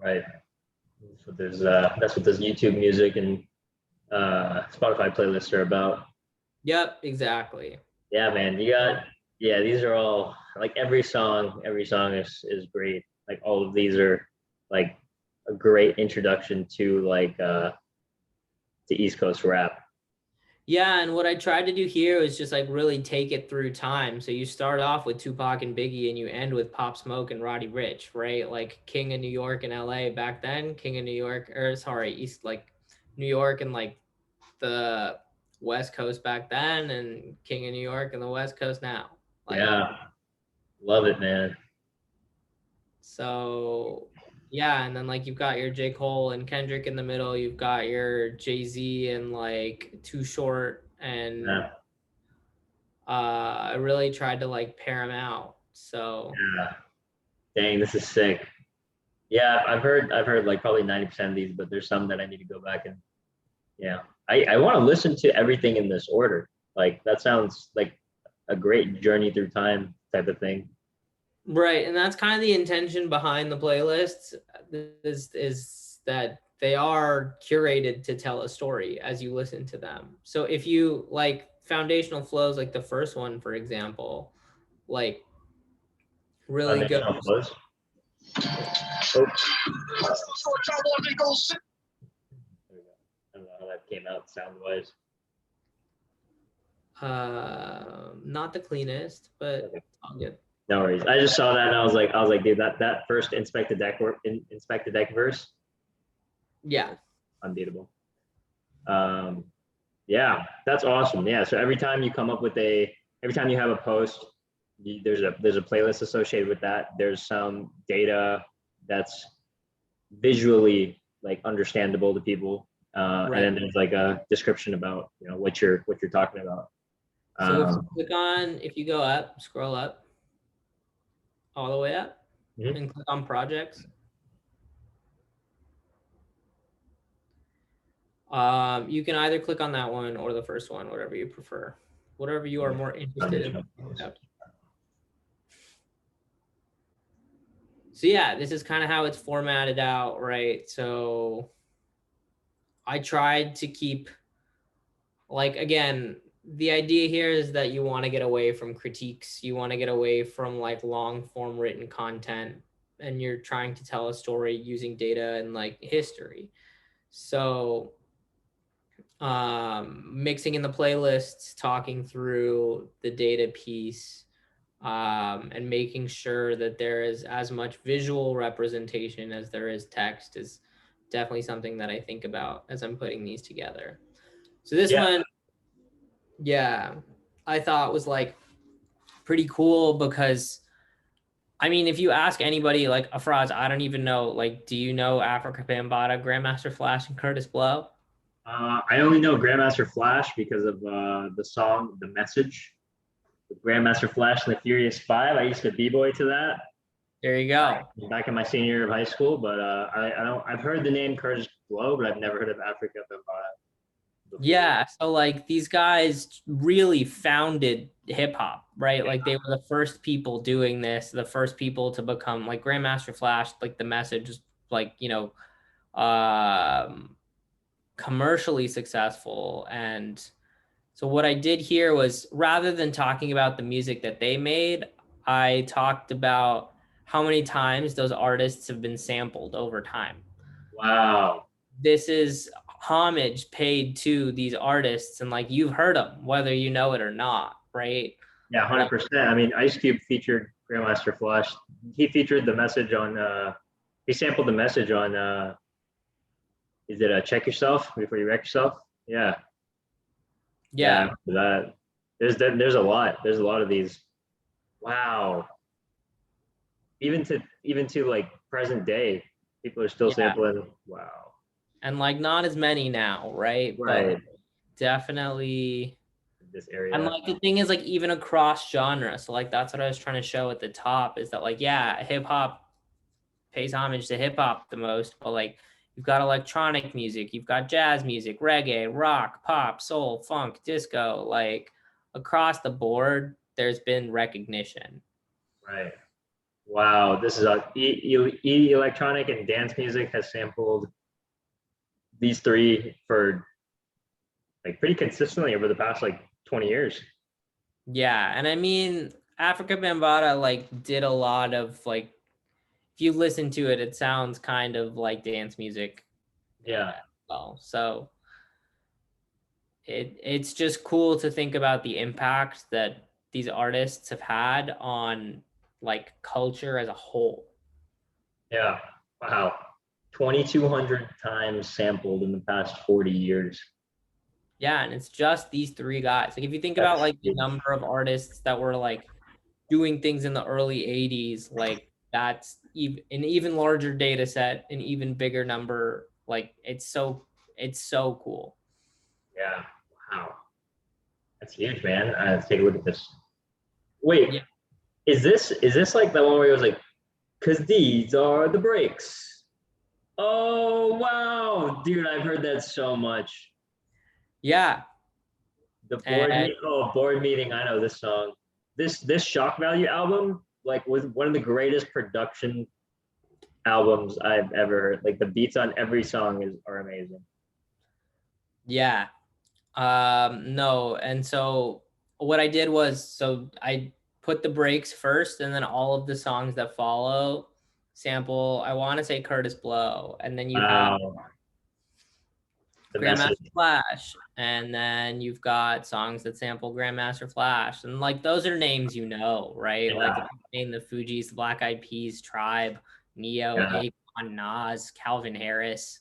Right. That's what this YouTube music and Spotify playlists are about. Yep, exactly. Yeah, man. Yeah, these are all like every song is great. Like all of these are like a great introduction to like to East Coast rap. Yeah, and what I tried to do here is just like really take it through time. So you start off with Tupac and Biggie and you end with Pop Smoke and Roddy Ricch, right? Like King of New York and LA back then, King of New York, or sorry, East, like New York and like the West Coast back then, and King of New York and the West Coast now. Like, Yeah, love it, man. so yeah, and then like you've got your J. Cole and Kendrick in the middle, you've got your Jay-Z and like Too Short, and Yeah, I really tried to like pair them out. So yeah. Dang, this is sick. Yeah, I've heard like probably 90% of these, but there's some that I need to go back and yeah. I want to listen to everything in this order. Like that sounds like a great journey through time type of thing. right, and that's kind of the intention behind the playlist is that they are curated to tell a story as you listen to them. So if you like foundational flows, like the first one, for example, like really goes. Foundational flows. Oh. I don't know how that came out sound-wise. Not the cleanest, but Okay. all good. No worries. I just saw that and I was like, dude, that first inspect the deck verse. Yeah. Unbeatable. Yeah, that's awesome. Yeah. So every time you come up with every time you have a post, there's a playlist associated with that. There's some data that's visually like understandable to people. Right. And then there's like a description about, you know, what you're talking about. So if you click on, if you go up, scroll up, all the way up, and click on projects. You can either click on that one or the first one, whatever you prefer, whatever you are more interested in. So yeah, this is kind of how it's formatted out, right? So I tried to keep, like, again, the idea here is that you want to get away from critiques. You want to get away from like long form written content, and you're trying to tell a story using data and like history. So mixing in the playlists, talking through the data piece, and making sure that there is as much visual representation as there is text is definitely something that I think about as I'm putting these together. So this one, yeah, I thought was like pretty cool because, I mean, if you ask anybody, like Afraz, I don't even know, like, do you know Africa Bambaataa, Grandmaster Flash, and Curtis Blow? I only know Grandmaster Flash because of the song "The Message." With Grandmaster Flash and the Furious Five. I used to b-boy to that. There you go. Back in my senior year of high school, but I've heard the name Curtis Blow, but I've never heard of Africa Bambaataa. Yeah, so like these guys really founded hip hop, right? Like they were the first people doing this, the first people to become like Grandmaster Flash, like the message, like, you know, commercially successful. And so what I did here was, rather than talking about the music that they made, I talked about how many times those artists have been sampled over time. Wow. This is homage paid to these artists, and like you've heard them, whether you know it or not, right? Yeah, 100%. I mean, Ice Cube featured Grandmaster Flash. He featured the message on, he sampled the message on, is it Check Yourself Before You Wreck Yourself? Yeah. Yeah. That there's a lot of these. Wow. Even to like present day, people are still sampling. Wow. And like not as many now, right? Right. But definitely This area. And like the thing is, like, even across genre. So like that's what I was trying to show at the top, is that like, yeah, hip hop pays homage to hip hop the most, but like you've got electronic music, you've got jazz music, reggae, rock, pop, soul, funk, disco, like across the board, there's been recognition. Right. Wow. This is electronic and dance music has sampled these three for like pretty consistently over the past like 20 years. Yeah. And I mean, Africa Bambaataa like did a lot of like, if you listen to it, it sounds kind of like dance music. Yeah. Well, so it's just cool to think about the impact that these artists have had on like culture as a whole. Yeah. Wow. 2,200 times sampled in the past 40 years. Yeah, and it's just these three guys. Like if you think about like the number of artists that were like doing things in the early 80s, like that's an even larger data set, an even bigger number. Like it's so cool. Yeah. Wow. That's huge, man. Let's take a look at this. Wait, yeah. Is this like the one where it was like, because these are the breaks? Oh, wow. Dude, I've heard that so much. Yeah. The board meeting. I know this song. This Shock Value album, like, was one of the greatest production albums I've ever heard. Like the beats on every song are amazing. Yeah. No, and so what I did was, so I put the breaks first, and then all of the songs that follow sample, I want to say Curtis Blow, and then you have The Grandmaster message. Flash, and then you've got songs that sample Grandmaster Flash, and like those are names right? Yeah. Like if you name the Fugees, the Black Eyed Peas, Tribe, Neo, Yeah. Akon, Nas, Calvin Harris.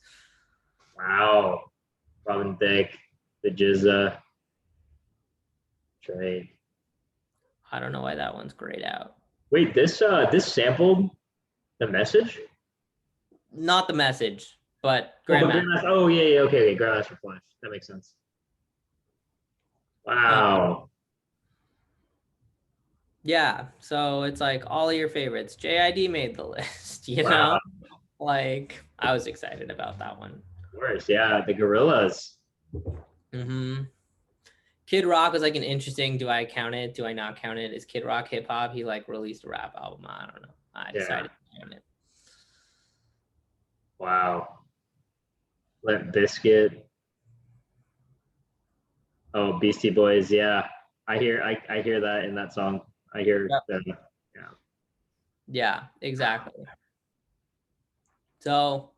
Wow. Robin Thicke, the Jizza. Trey. I don't know why that one's grayed out. Wait, this sampled the message? Not the message, but Grandmaster. Oh yeah, okay, Grandmaster Flash. That makes sense. Wow. Yeah, so it's like all of your favorites. JID made the list, you Wow. know? Like, I was excited about that one. Of course, yeah, the Gorillas. Mm-hmm. Kid Rock was like an interesting, do I count it? Do I not count it? Is Kid Rock hip hop? He like released a rap album. I don't know. I decided to count it. Wow. Limp Bizkit. Oh, Beastie Boys, yeah. I hear that in that song. I hear them. Yeah. Yeah, exactly. So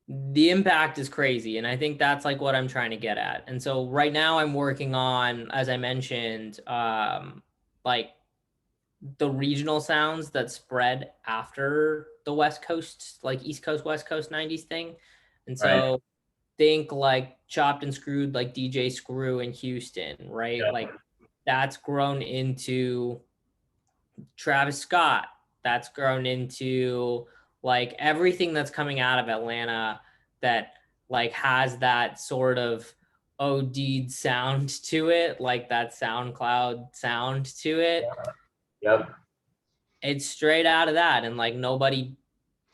the impact is crazy, and I think that's like what I'm trying to get at. And so right now I'm working on, as I mentioned, like the regional sounds that spread after the West Coast, like East Coast, West Coast 90s thing. And so think like Chopped and Screwed, like DJ Screw in Houston, right? Yeah. Like that's grown into Travis Scott. That's grown into like everything that's coming out of Atlanta that like has that sort of OD'd sound to it, like that SoundCloud sound to it. Yep. It's straight out of that, and like nobody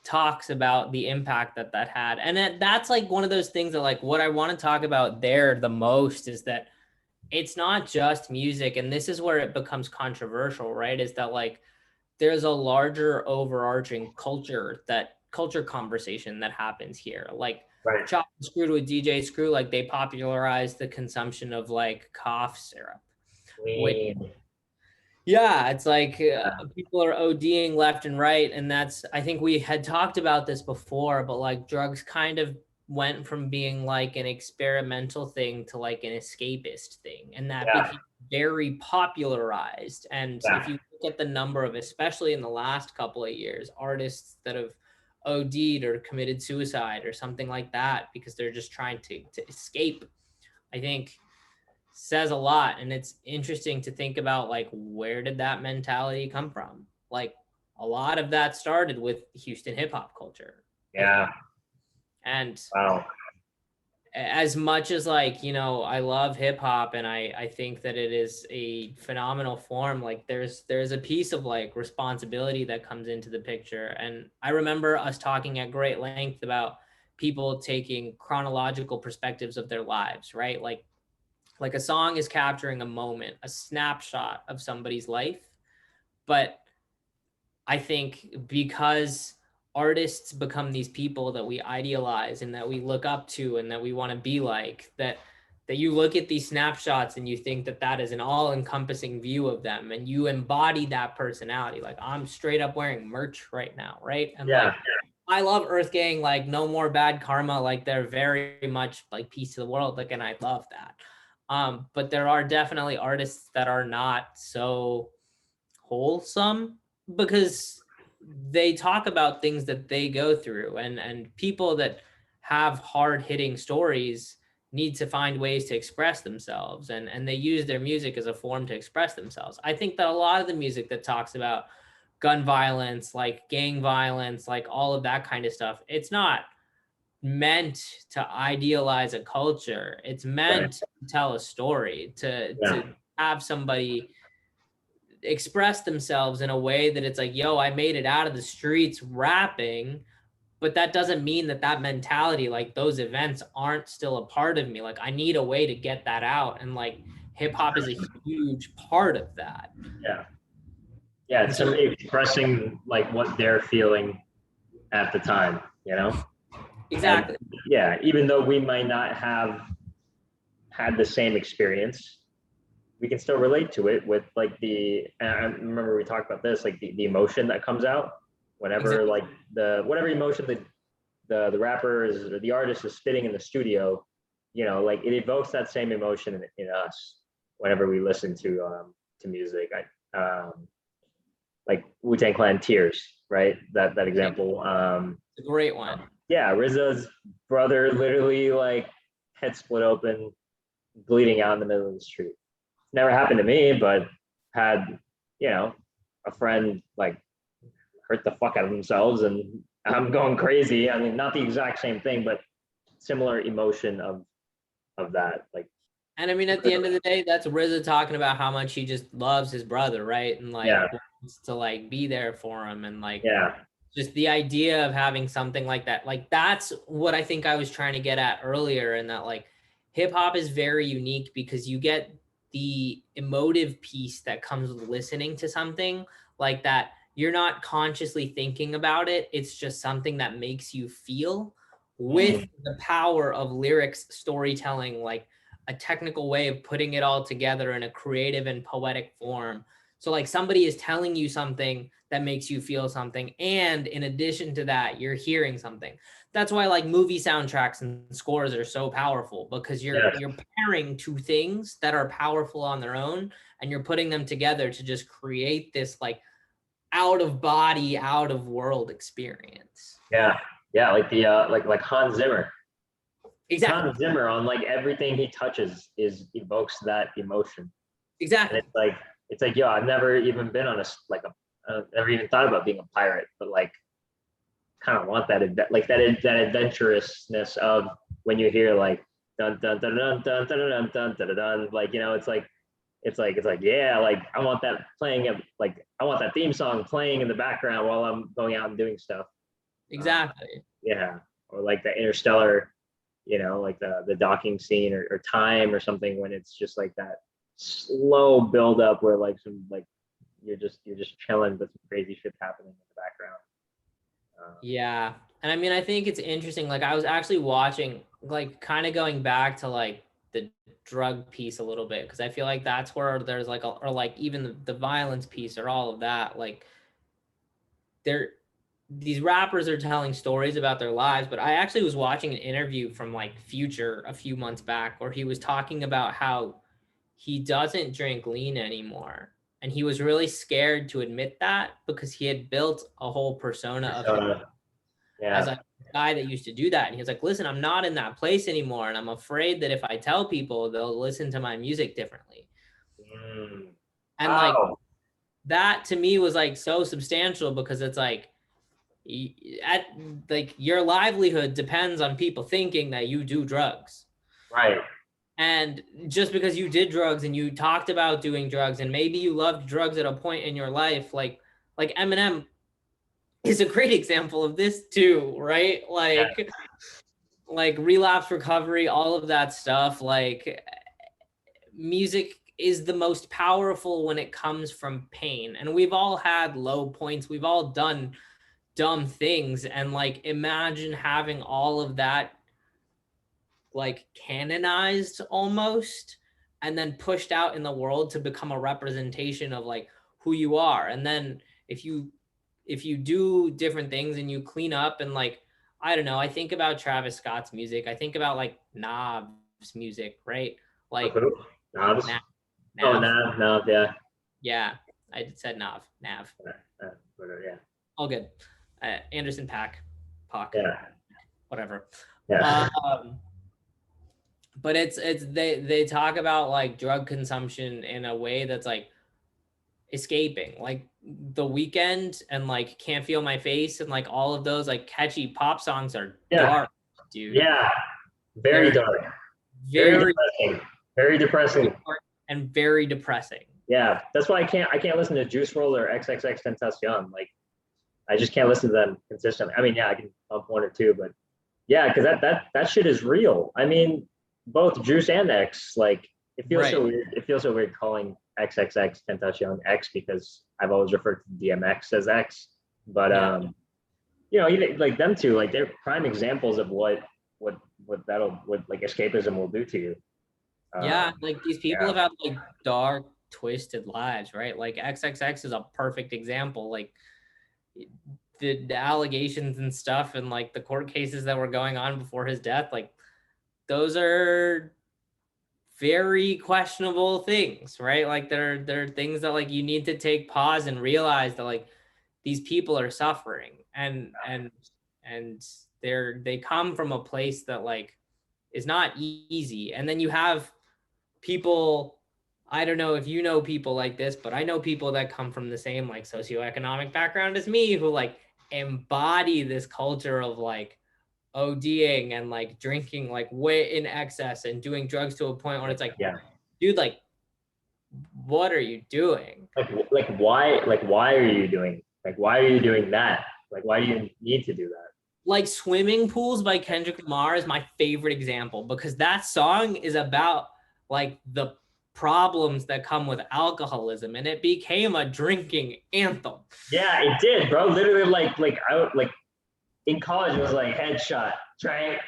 talks about the impact that had. And that's like one of those things that like what I want to talk about there the most is that it's not just music, and this is where it becomes controversial, right? Is that like there's a larger overarching culture conversation that happens here. Like Chopped and Screwed with DJ Screw, like they popularized the consumption of like cough syrup. Yeah, it's like people are ODing left and right. And that's, I think we had talked about this before, but like drugs kind of went from being like an experimental thing to like an escapist thing. And that became very popularized. And if you look at the number of, especially in the last couple of years, artists that have OD'd or committed suicide or something like that, because they're just trying to escape, I think says a lot. And it's interesting to think about like where did that mentality come from? Like a lot of that started with Houston hip hop culture. Yeah. And wow. As much as like, you know, I love hip hop and I think that it is a phenomenal form, like there's a piece of like responsibility that comes into the picture. And I remember us talking at great length about people taking chronological perspectives of their lives, right? Like a song is capturing a moment, a snapshot of somebody's life. But I think because artists become these people that we idealize and that we look up to and that we want to be like, that you look at these snapshots and you think that that is an all-encompassing view of them and you embody that personality. Like I'm straight up wearing merch right now, right? And like I love Earth Gang, like No More Bad Karma, like they're very much like peace to the world, like, and I love that. But there are definitely artists that are not so wholesome because they talk about things that they go through, and people that have hard-hitting stories need to find ways to express themselves, and they use their music as a form to express themselves. I think that a lot of the music that talks about gun violence, like gang violence, like all of that kind of stuff, it's not meant to idealize a culture. It's meant to tell a story, to have somebody express themselves in a way that it's like, yo, I made it out of the streets rapping, but that doesn't mean that mentality, like those events aren't still a part of me. Like I need a way to get that out. And like hip hop is a huge part of that. Yeah. It's so expressing like what they're feeling at the time, you know? Exactly. And yeah, even though we might not have had the same experience, we can still relate to it with like I remember we talked about this, like the emotion that comes out whenever Exactly. like whatever emotion the rapper is or the artist is spitting in the studio, you know, like it evokes that same emotion in us whenever we listen to music. Like Wu-Tang Clan Tears, right? That example. It's a great one. Yeah, RZA's brother literally like head split open, bleeding out in the middle of the street. Never happened to me, but had, you know, a friend like hurt the fuck out of themselves and I'm going crazy. I mean, not the exact same thing, but similar emotion of that. Like, And I mean, at the end of the day, that's RZA talking about how much he just loves his brother, right? And like yeah, wants to like be there for him, and like yeah, just the idea of having something like that. Like that's what I think I was trying to get at earlier, and that like hip hop is very unique because you get the emotive piece that comes with listening to something like that. You're not consciously thinking about it. It's just something that makes you feel, with the power of lyrics, storytelling, like a technical way of putting it all together in a creative and poetic form. So like somebody is telling you something that makes you feel something, and in addition to that, you're hearing something. That's why like movie soundtracks and scores are so powerful, because yeah, you're pairing two things that are powerful on their own, and you're putting them together to just create this like out of body, out of world experience. yeah, yeah. Like the like Hans Zimmer. Exactly. Hans Zimmer on like everything he touches is evokes that emotion, and Exactly. it's like yo, I've never even been on a like a never even thought about being a pirate, but like kind of want that like that adventurousness of when you hear like dun dun dun dun dun dun dun dun dun dun, like you know, it's like yeah, like I want that playing of like I want that theme song playing in the background while I'm going out and doing stuff. Exactly. Yeah, or like the Interstellar, you know, like the docking scene or Time or something when it's just like that slow build up where like some like you're just chilling but some crazy shit's happening in the background. Yeah. And I mean, I think it's interesting. Like I was actually watching, like kind of going back to like the drug piece a little bit, because I feel like that's where there's like, or like even the violence piece or all of that. Like they're, these rappers are telling stories about their lives, but I actually was watching an interview from like Future a few months back where he was talking about how he doesn't drink lean anymore. And he was really scared to admit that because he had built a whole persona of him Persona, as yeah. a guy that used to do that. And he was like, listen, I'm not in that place anymore. And I'm afraid that if I tell people, they'll listen to my music differently. Mm. And like Oh, that to me was like so substantial, because it's like at like your livelihood depends on people thinking that you do drugs. right. And just because you did drugs and you talked about doing drugs and maybe you loved drugs at a point in your life, like Eminem is a great example of this too, right? Yeah. Like relapse recovery, all of that stuff. Like music is the most powerful when it comes from pain. And we've all had low points. We've all done dumb things. And like imagine having all of that like canonized almost, and then pushed out in the world to become a representation of like who you are. And then if you do different things and you clean up, and like I don't know, I think about Travis Scott's music, I think about like Nav's music, right? Like Who? Knobs? Nav, Oh, Nav. Nav, yeah. Yeah, I said Nav. Whatever, yeah. All good. Anderson Pack, Puck, Yeah. whatever. Yeah. Um, but it's they talk about like drug consumption in a way that's like escaping, like The Weekend and like Can't Feel My Face, and like all of those like catchy pop songs are Yeah. dark, dude. Yeah. Very They're dark. Very very depressing. Very depressing. dark and very depressing. Yeah. That's why I can't listen to Juice World or XXX Tentacion. Like I just can't listen to them consistently. I mean, yeah, I can bump one or two, but yeah, because that shit is real. I mean, both Juice and X, like it feels Right. so weird. It feels so weird calling XXX Tentacion X because I've always referred to DMX as X. But Yeah. you know, even like them two, like they're prime examples of what what like escapism will do to you. Yeah, like these people Yeah, have had like dark, twisted lives, right? Like XXX is a perfect example. Like the allegations and stuff and like the court cases that were going on before his death, like those are very questionable things, right? Like there are things that like you need to take pause and realize that like these people are suffering and they come from a place that like is not easy. And then you have people, I don't know if you know people like this, but I know people that come from the same like socioeconomic background as me who like embody this culture of like ODing and like drinking like way in excess and doing drugs to a point where it's like, yeah. dude, like, what are you doing? Like why are you doing that? Like why do you need to do that? Like Swimming Pools by Kendrick Lamar is my favorite example because that song is about like the problems that come with alcoholism and it became a drinking anthem. Yeah, it did, bro. Literally, like in college, it was like headshot, drank,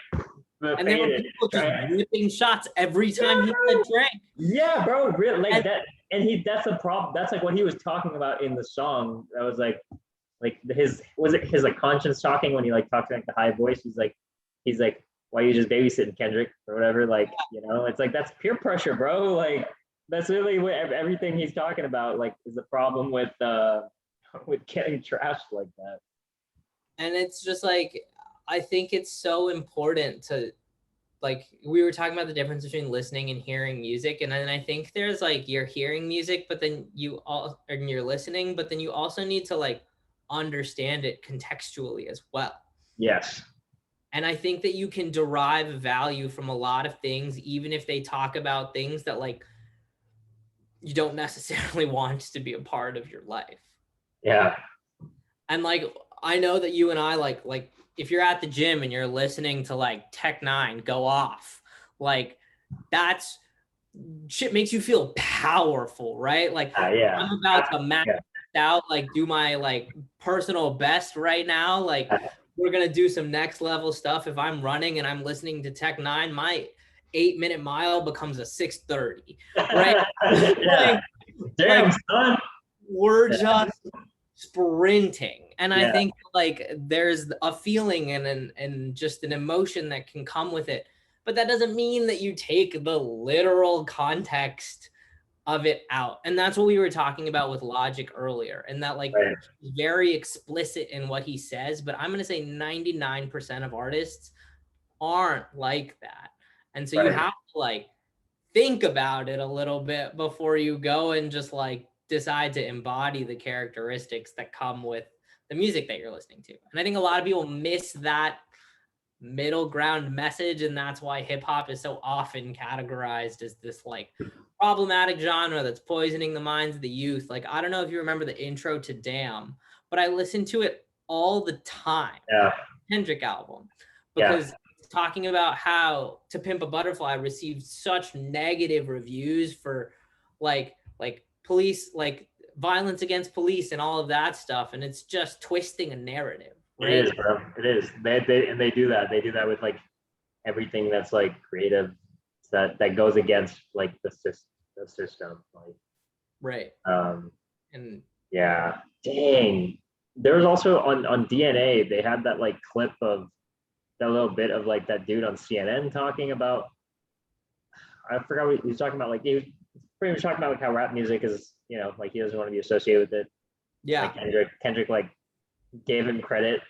And there were faded, people just drank. whipping shots every time he said drink. Yeah, bro. Real like And, that, and that's a problem. That's like what he was talking about in the song. That was like his was it his like conscience talking when he like talked in like the high voice. He's like, why you just babysitting Kendrick or whatever? Like, you know, it's like that's peer pressure, bro. Like that's really what everything he's talking about. Like, is the problem with getting trashed like that. and it's just like, I think it's so important to like we were talking about the difference between listening and hearing music, and then I think there's like you're hearing music but then you all and you're listening but then you also need to like understand it contextually as well. Yes. And I think that you can derive value from a lot of things even if they talk about things that like you don't necessarily want to be a part of your life. Yeah. And like I know that you and I like if you're at the gym and you're listening to like Tech Nine go off, like that's shit makes you feel powerful, right? Like Yeah. I'm about to max Yeah. out, like do my like personal best right now. Like we're gonna do some next level stuff. If I'm running and I'm listening to Tech Nine, my 8-minute mile becomes a 6:30, right? Yeah. Like, Damn, like son. we're just sprinting. And I Yeah. think like there's a feeling and just an emotion that can come with it. But that doesn't mean that you take the literal context of it out. And that's what we were talking about with Logic earlier. And that like Right. he's very explicit in what he says, but I'm gonna say 99% of artists aren't like that. And so you Right. have to like think about it a little bit before you go and just like decide to embody the characteristics that come with the music that you're listening to. And I think a lot of people miss that middle ground message, and that's why hip hop is so often categorized as this like problematic genre that's poisoning the minds of the youth. Like I don't know if you remember the intro to Damn, but I listen to it all the time. Yeah. Kendrick album, Yeah. because it's talking about how To Pimp a Butterfly received such negative reviews for like police, like violence against police and all of that stuff, and it's just twisting a narrative, right? It is, bro. It is. They do that. They do that with like everything that's like creative that goes against like the system. Like Right. And yeah. Dang. There was also on DNA, they had that like clip of that little bit of like that dude on CNN talking about I forgot what he was talking about. Like he was pretty much talking about like how rap music is, you know, like he doesn't want to be associated with it. yeah, Like Kendrick like gave him credit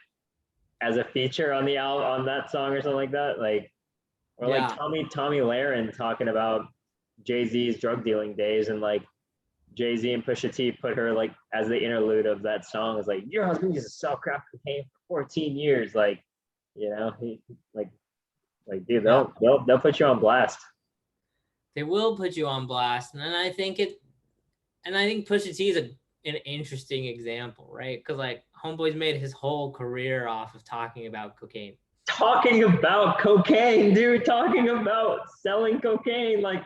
as a feature on the album on that song or something like that. Like or yeah, like Tommy Lahren talking about Jay-Z's drug dealing days and like Jay-Z and Pusha T put her like as the interlude of that song is like your husband used to sell crack cocaine for 14 years. Like, you know, he like dude, yeah. they'll put you on blast. They will put you on blast, and I think Pusha T is an interesting example, right? Because like Homeboy's made his whole career off of talking about cocaine. Talking about cocaine, dude, talking about selling cocaine, like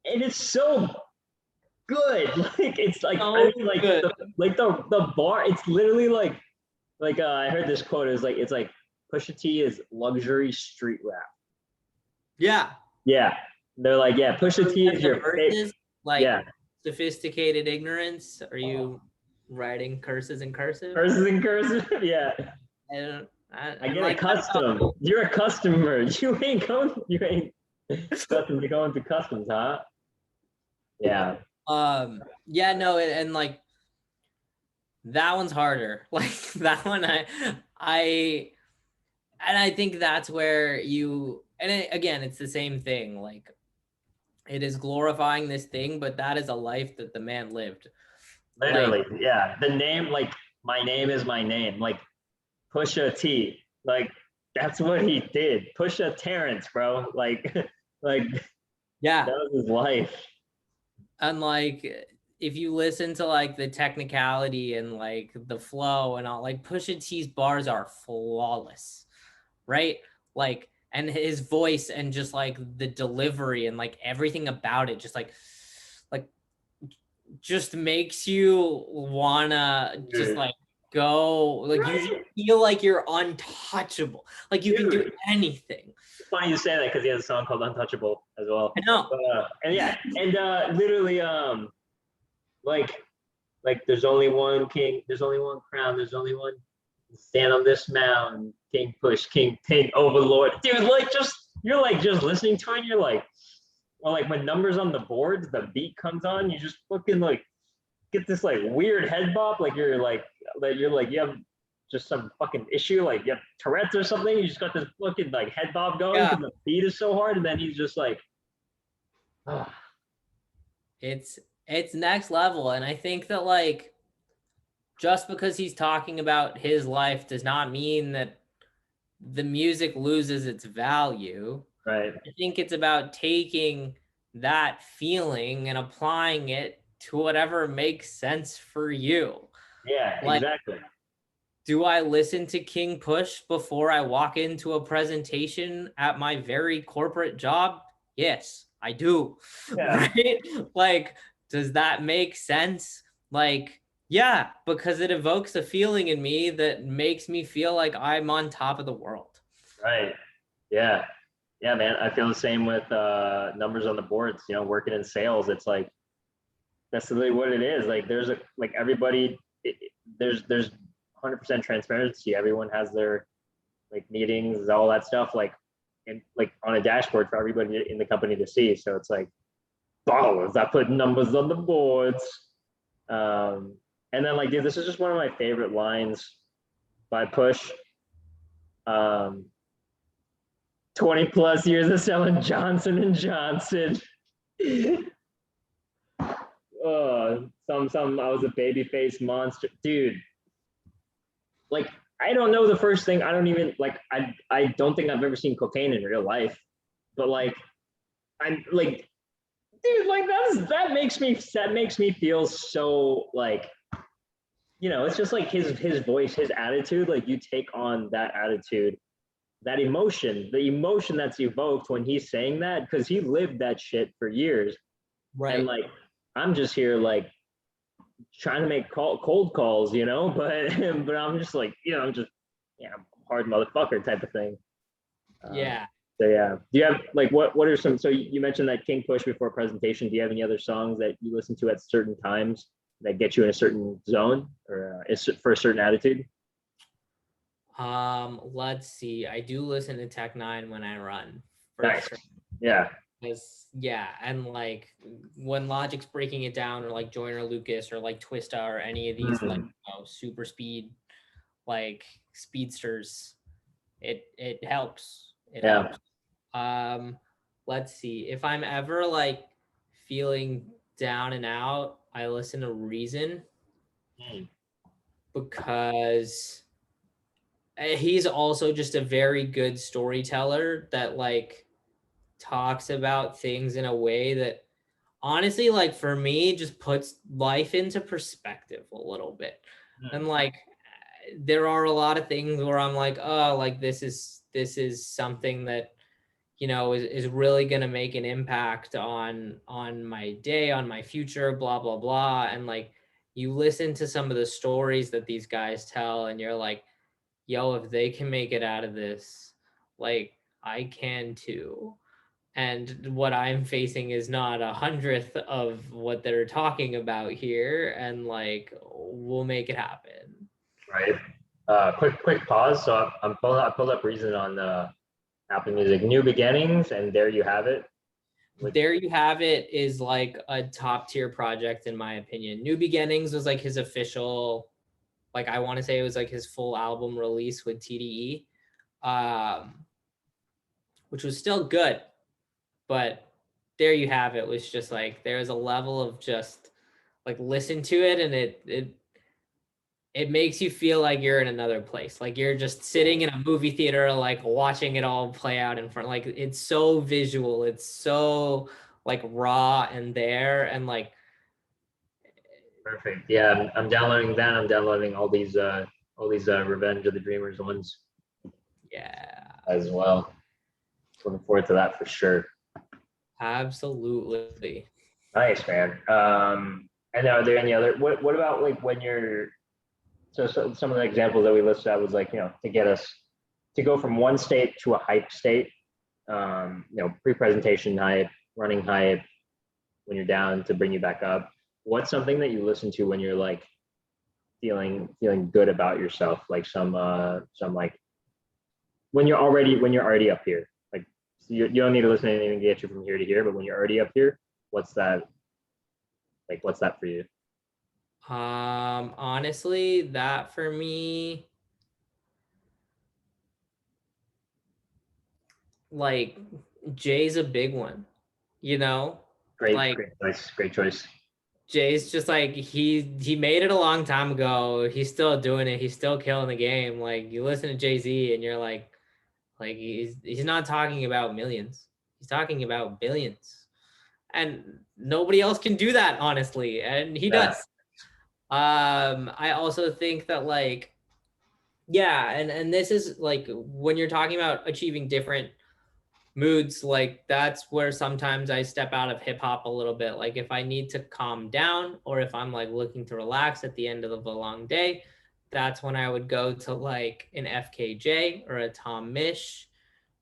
it is so good. Like it's like So I mean, like good. the bar, it's literally like like I heard this quote. It's like Pusha T is luxury street rap. Yeah. Yeah, they're like, yeah, Pusha T is your verses, like yeah, sophisticated ignorance. Are you writing curses in cursive? curses and cursive. Yeah, I get like, accustomed. You're a customer. You ain't accustomed to going to customs, huh? Yeah. Yeah, no, and like that one's harder. Like that one, I think that's where you, and again, it's the same thing. Like it is glorifying this thing, but that is a life that the man lived. Literally, like, yeah. The name, like, my name is my name. Like, Pusha T. Like, that's what he did. Pusha Terrence, bro. Like, like yeah. that was his life. And like, if you listen to like the technicality and like the flow and all, like Pusha T's bars are flawless, right? Like, and his voice and just like the delivery and like everything about it, just makes you wanna just like go, like you just feel like you're untouchable, like you can do anything. It's funny you say that because he has a song called Untouchable as well. I know. And yeah, and literally, like there's only one king, there's only one crown, there's only one stand on this mountain, King Push, King Pink, Overlord. Dude, like you're like just listening to it, and you're like, well, like when numbers on the boards, the beat comes on, you just fucking like get this like weird head bop, like you're like you have just some fucking issue, like you have Tourette's or something. You just got this fucking like head bob going because the beat is so hard, and then he's just like, oh. It's next level, and I think that like just because he's talking about his life does not mean that the music loses its value. Right. I think it's about taking that feeling and applying it to whatever makes sense for you. Yeah, like, exactly. Do I listen to King Push before I walk into a presentation at my very corporate job? Yes, I do. Yeah. Right? Like, does that make sense? Like, yeah, because it evokes a feeling in me that makes me feel like I'm on top of the world. Right. Yeah. Yeah, man. I feel the same with numbers on the boards, you know, working in sales. It's like, that's really what it is. Like there's like everybody, there's 100% transparency. Everyone has their like meetings, all that stuff, like, and like on a dashboard for everybody in the company to see. So it's like, ballers, I put numbers on the boards. And then like, dude, this is just one of my favorite lines by Push. 20 plus years of selling Johnson and Johnson. Some I was a babyface monster, dude. Like, I don't know the first thing. I don't even like. I don't think I've ever seen cocaine in real life, but like, I'm like, dude, like that makes me feel so like, you know, it's just like his voice, his attitude. Like you take on that attitude, that emotion, the emotion that's evoked when he's saying that, because he lived that shit for years. Right. And like, I'm just here like trying to make cold calls, you know, but I'm just like, you know, I'm just, yeah, I'm a hard motherfucker type of thing. Yeah. So yeah, do you have like what are some? So you mentioned that King Push before presentation. Do you have any other songs that you listen to at certain times that get you in a certain zone or for a certain attitude? Let's see. I do listen to Tech Nine when I run. Nice. Sure. Yeah. Yeah, and like when Logic's breaking it down, or like Joyner Lucas, or like Twista, or any of these like, you know, super speed, like speedsters, it helps. It helps. Let's see. If I'm ever like feeling down and out, I listen to Reason because he's also just a very good storyteller that like talks about things in a way that honestly, like for me, just puts life into perspective a little bit. And like there are a lot of things where I'm like, oh, like this is something that, you know, is really going to make an impact on my day, on my future, blah blah blah. And like you listen to some of the stories that these guys tell and you're like, yo, if they can make it out of this, like I can too. And what I'm facing is not 100th of what they're talking about here, and like we'll make it happen. Right. Quick pause. So I pulled up Reason on Apple Music. New Beginnings, and there you have it. There you have it is like a top tier project in my opinion. New Beginnings was like his official, like I want to say it was like his full album release with TDE, which was still good, but there you have it. Was just like there's a level of just like listen to it, and it makes you feel like you're in another place, like you're just sitting in a movie theater, like watching it all play out in front. Like it's so visual, it's so like raw and there, and like Perfect. Yeah, I'm downloading that. I'm downloading all these Revenge of the Dreamers ones yeah, as well. Looking forward to that for sure. absolutely. Nice, man. And are there any other? What about like when you're so some of the examples that we listed out was like, to get us to go from one state to a hype state, pre-presentation hype, running hype, when you're down to bring you back up. What's something that you listen to when you're like feeling good about yourself, like some like when you're already up here, like you don't need to listen to anything to get you from here to here, but when you're already up here, what's that for you? Honestly, that for me, like Jay's a big one, you know? Like Great choice. Jay's just like he made it a long time ago. He's still doing it. He's still killing the game. Like you listen to Jay-Z and you're like he's not talking about millions. He's talking about billions. And nobody else can do that, honestly. And he does. I also think that like yeah, and this is like when you're talking about achieving different moods, like that's where sometimes I step out of hip hop a little bit. Like if I need to calm down or if I'm like looking to relax at the end of a long day, that's when I would go to like an FKJ or a Tom Mish,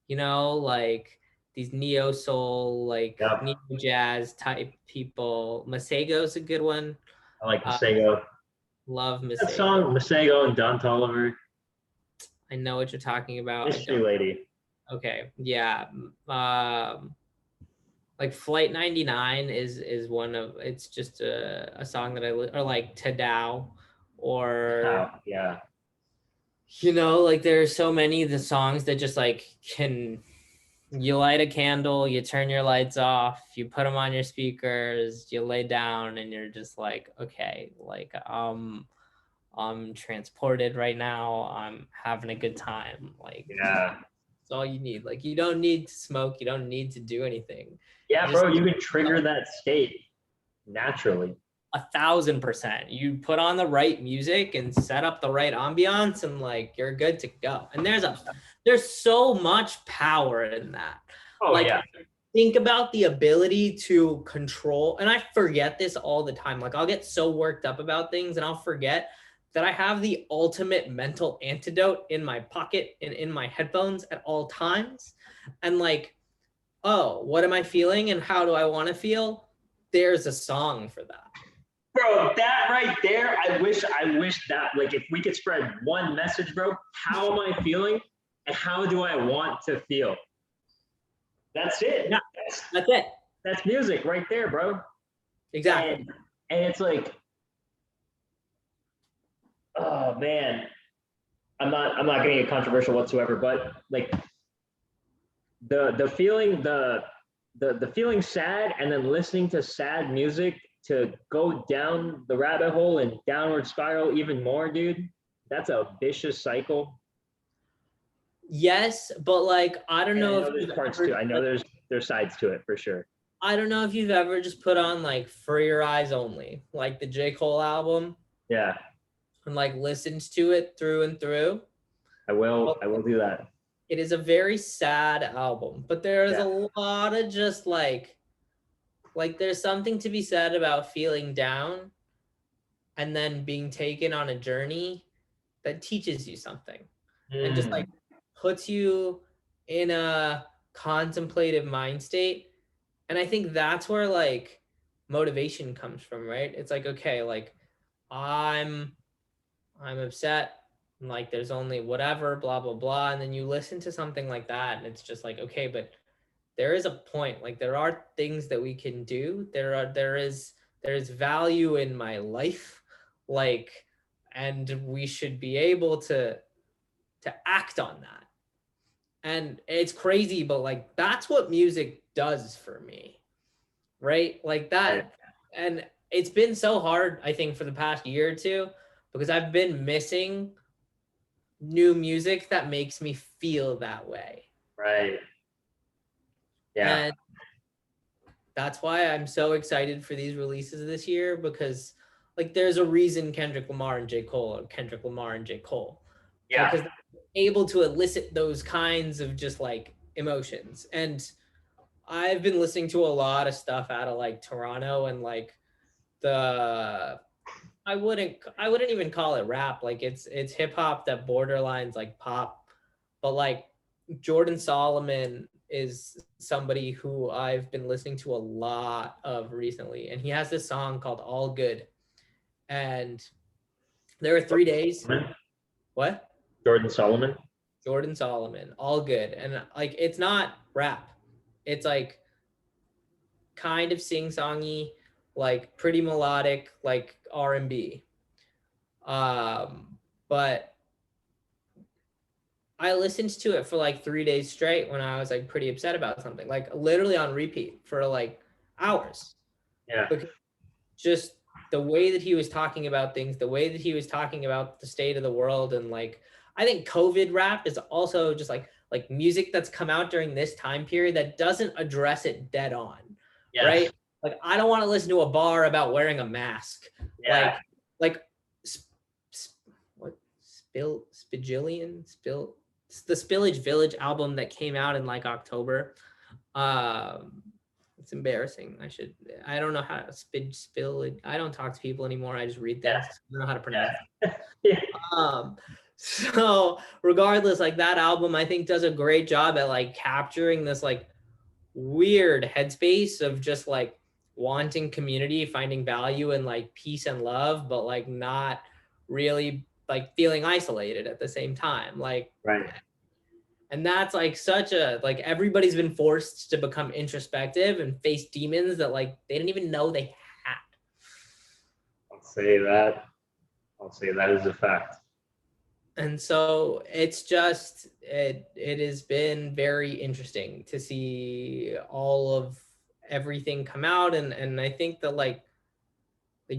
like these neo soul, like Yep. neo jazz type people. Masego's a good one. I like Masego. Love That Masego. song, Masego and Don Toliver. I know what you're talking about. Mystery Lady. Okay, yeah. Like Flight 99 is one of, it's just a song that or like Tadao, or Yeah. like there's so many of the songs that just like you light a candle, you turn your lights off, you put them on your speakers, you lay down, and you're just like, okay, like I'm transported right now, I'm having a good time. Like Yeah. that's all you need. Like you don't need to smoke, you don't need to do anything. Yeah, bro, you can trigger that state naturally. 1,000%. You put on the right music and set up the right ambiance, and like you're good to go. And there's so much power in that. Oh like yeah. think about the ability to control, and I forget this all the time. Like I'll get so worked up about things and I'll forget that I have the ultimate mental antidote in my pocket and in my headphones at all times. And like, oh, what am I feeling and how do I want to feel? There's a song for that. Bro, that right there, I wish that, like, if we could spread one message, bro, how am I feeling and how do I want to feel? That's it. Yeah, that's it. That's music right there, bro. Exactly. And it's like, oh man, I'm not gonna get controversial whatsoever, but like the feeling the feeling sad and then listening to sad music to go down the rabbit hole and downward spiral even more, dude, that's a vicious cycle. Yes, but like I don't know if there's parts too. I know there's sides to it for sure. I don't know if you've ever just put on like For Your Eyes Only, like the J. Cole album. Yeah. And like listens to it through and through. I will do that. It is a very sad album, but there is a lot of just like there's something to be said about feeling down and then being taken on a journey that teaches you something. and just like puts you in a contemplative mind state. And I think that's where like motivation comes from, right? It's like, okay, like I'm upset, and like there's only whatever, blah blah blah, and then you listen to something like that and it's just like, okay, but there is a point, like there are things that we can do, there is value in my life, like, and we should be able to act on that. And it's crazy, but like that's what music does for me, right? Like that. And it's been so hard, I think, for the past year or two, because I've been missing new music that makes me feel that way. Right. Yeah. And that's why I'm so excited for these releases this year, because like there's a reason Kendrick Lamar and J. Cole are Kendrick Lamar and J. Cole. Yeah. Because they're able to elicit those kinds of just like emotions. And I've been listening to a lot of stuff out of like Toronto, and like the I wouldn't even call it rap. Like it's hip hop that borderlines like pop. But like Jordan Solomon is somebody who I've been listening to a lot of recently, and he has this song called All Good. And there are 3 days. What? Jordan Solomon. Jordan Solomon, All Good. And like it's not rap. It's like kind of sing-songy, like pretty melodic, like R&B. But I listened to it for like 3 days straight when I was like pretty upset about something, like literally on repeat for like hours. Yeah. Because just the way that he was talking about things, the way that he was talking about the state of the world, and like I think COVID rap is also just like music that's come out during this time period that doesn't address it dead on. Yes. Right? Like I don't want to listen to a bar about wearing a mask. Yeah. Like the Spillage Village album that came out in like October. It's embarrassing. I don't know how to spillage. I don't talk to people anymore. I just read things. I don't know how to pronounce it. So regardless, like that album I think does a great job at like capturing this like weird headspace of just like wanting community, finding value in like peace and love, but like not really like feeling isolated at the same time. Like, right. And that's like such a, like everybody's been forced to become introspective and face demons that like they didn't even know they had. I'll say that is a fact. And so it's just, it has been very interesting to see all of everything come out. And I think that like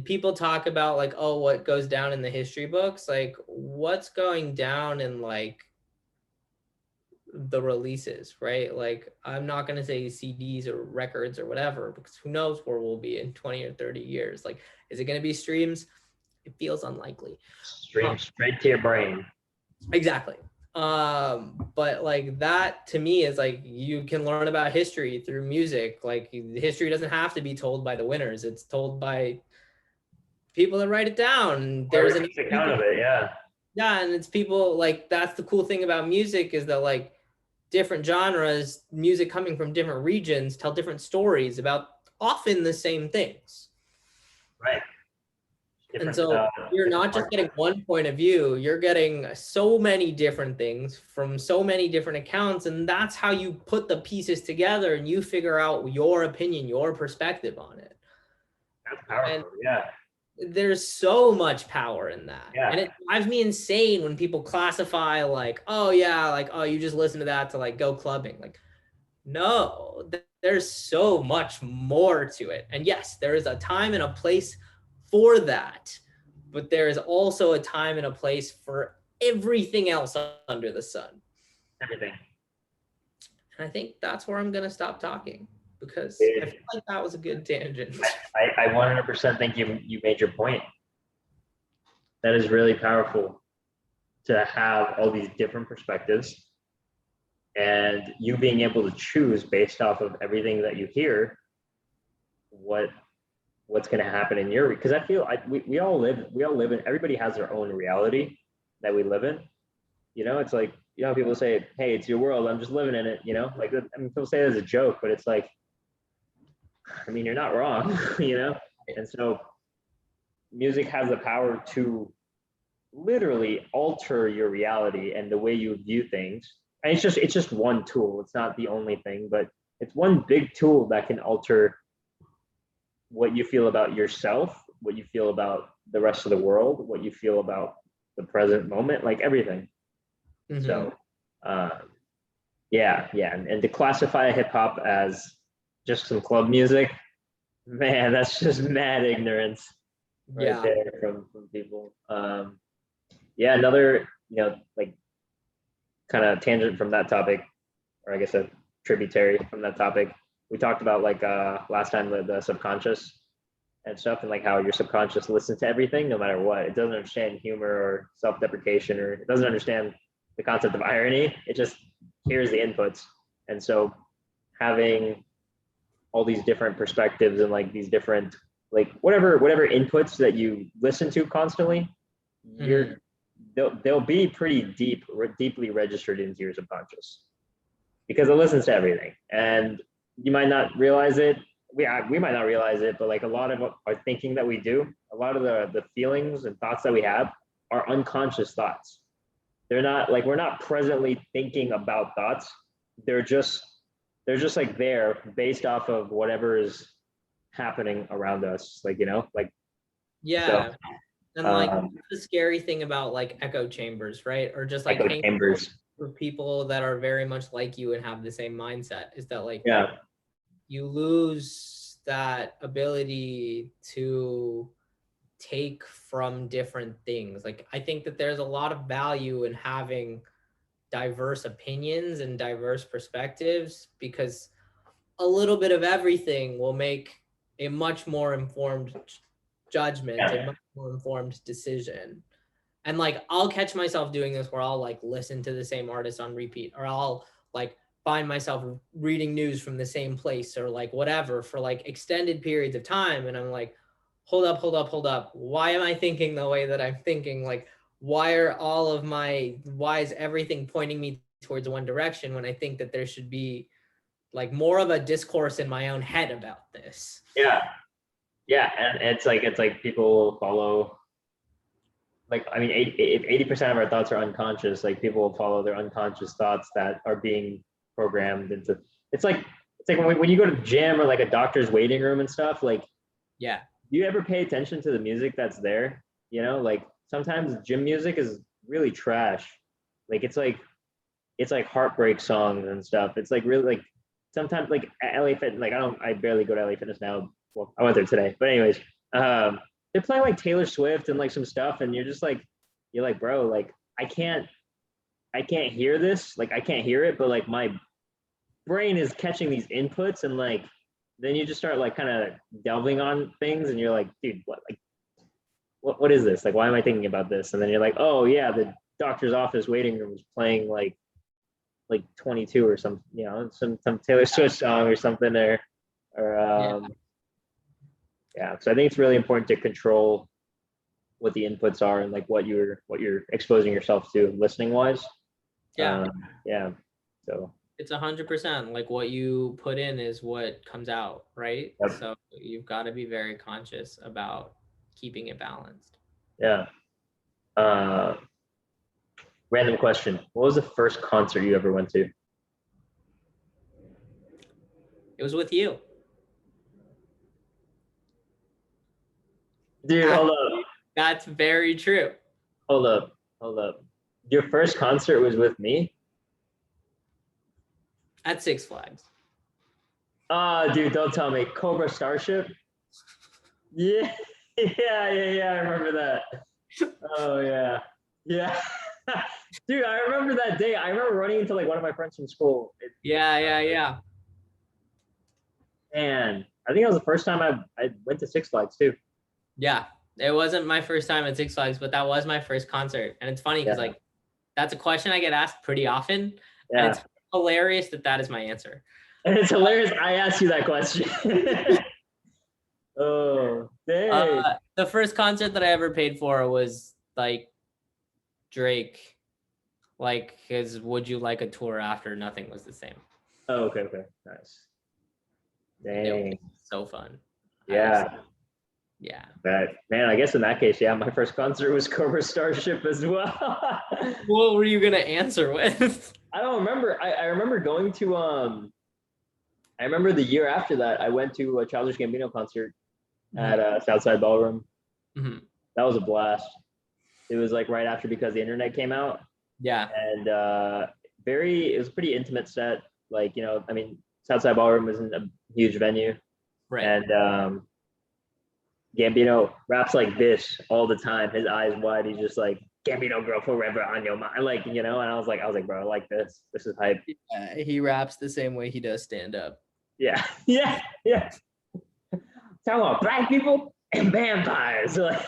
people talk about like, oh, what goes down in the history books, like what's going down in like the releases, right? Like I'm not going to say CDs or records or whatever, because who knows where we'll be in 20 or 30 years. Like, is it going to be streams? It feels unlikely. Stream straight to your brain. Exactly. But like that to me is like, you can learn about history through music. Like history doesn't have to be told by the winners. It's told by people that write it down. There's an account of it. Yeah. Yeah. And it's people like, that's the cool thing about music is that like different genres, music coming from different regions tell different stories about often the same things. Right. And so you're not just getting one point of view, you're getting so many different things from so many different accounts. And that's how you put the pieces together and you figure out your opinion, your perspective on it. That's powerful. And yeah. There's so much power in that. Yeah. And it drives me insane when people classify like, oh yeah, like, oh, you just listen to that to like go clubbing. Like, no, there's so much more to it. And yes, there is a time and a place for that, but there is also a time and a place for everything else under the sun. Everything. And I think that's where I'm going to stop talking, because I feel like that was a good tangent. I 100% think you made your point. That is really powerful to have all these different perspectives and you being able to choose based off of everything that you hear what's going to happen in your, because I feel we all live in, everybody has their own reality that we live in. You know, it's like, you know, people say, hey, it's your world, I'm just living in it, you know, like, I mean, people say it as a joke, but it's like, I mean, you're not wrong, you know? And so music has the power to literally alter your reality and the way you view things. And it's just one tool. It's not the only thing, but it's one big tool that can alter what you feel about yourself, what you feel about the rest of the world, what you feel about the present moment, like everything. Mm-hmm. So, yeah, and to classify hip hop as just some club music, man, that's just mad ignorance right there from people. Yeah, another, you know, like kind of tangent from that topic, or I guess a tributary from that topic. We talked about like last time the subconscious and stuff, and like how your subconscious listens to everything no matter what. It doesn't understand humor or self-deprecation, or it doesn't understand the concept of irony. It just hears the inputs. And so having all these different perspectives and like these different, like whatever inputs that you listen to constantly, they'll be pretty deeply registered into your subconscious, because it listens to everything. And you might not realize it. We might not realize it, but like a lot of our thinking that we do, a lot of the feelings and thoughts that we have are unconscious thoughts. They're not like, we're not presently thinking about thoughts. They're just like there based off of whatever is happening around us. Like, you know, like, yeah. So, and like the scary thing about like echo chambers, right? Or just like echo chambers for people that are very much like you and have the same mindset, is that like, you lose that ability to take from different things. Like, I think that there's a lot of value in having diverse opinions and diverse perspectives, because a little bit of everything will make a much more informed judgment, a much more informed decision. And like, I'll catch myself doing this where I'll like listen to the same artist on repeat, or I'll like find myself reading news from the same place, or like whatever, for like extended periods of time. And I'm like, hold up. Why am I thinking the way that I'm thinking? Like, why is everything pointing me towards one direction, when I think that there should be like more of a discourse in my own head about this? Yeah. And it's like people follow, like, I mean, if 80% of our thoughts are unconscious, like people will follow their unconscious thoughts that are being programmed into. It's like when you go to the gym or like a doctor's waiting room and stuff, like, do you ever pay attention to the music that's there? You know, like sometimes gym music is really trash. Like it's like heartbreak songs and stuff. It's like really, like sometimes like at LA Fitness, like I barely go to LA Fitness now. Well, I went there today, but anyways, they're playing like Taylor Swift and like some stuff, and you're like, bro, like I can't hear this, like I can't hear it, but like my brain is catching these inputs, and like then you just start like kind of delving on things, and you're like, dude, what is this? Like, why am I thinking about this? And then you're like, oh yeah, the doctor's office waiting room is playing like 22 or some, you know, some Taylor Swift song or something, or so I think it's really important to control what the inputs are and like what you're exposing yourself to listening wise. So it's 100% like what you put in is what comes out, right? So you've got to be very conscious about keeping it balanced. Random question, what was the first concert you ever went to? It was with you. Dude, hold up. That's very true. Hold up. Your first concert was with me? At Six Flags. Dude, don't tell me. Cobra Starship? Yeah, I remember that. Oh, yeah. Dude, I remember that day. I remember running into like one of my friends from school. Yeah. And I think that was the first time I went to Six Flags too. Yeah, it wasn't my first time at Six Flags, but that was my first concert. And it's funny because like that's a question I get asked pretty often. And it's hilarious that is my answer. And it's hilarious I asked you that question. Oh, dang. The first concert that I ever paid for was like Drake. Like his Would You Like a Tour After Nothing Was the Same. Oh, okay, nice. Dang. It was so fun. Yeah. Yeah. But man, I guess in that case, yeah, my first concert was Cobra Starship as well. What were you gonna answer with? I don't remember. I remember going to I remember the year after that, I went to a Childish Gambino concert at Southside Ballroom. Mm-hmm. That was a blast. It was like right after Because the Internet came out. Yeah. And it was a pretty intimate set. Like, you know, I mean, Southside Ballroom isn't a huge venue. Right. And Gambino raps like this all the time. His eyes wide. He's just like, Gambino girl forever on your mind. Like, you know, and I was like, bro, I like this. This is hype. Yeah, he raps the same way he does stand up. Yeah. Talking about black people and vampires. Like,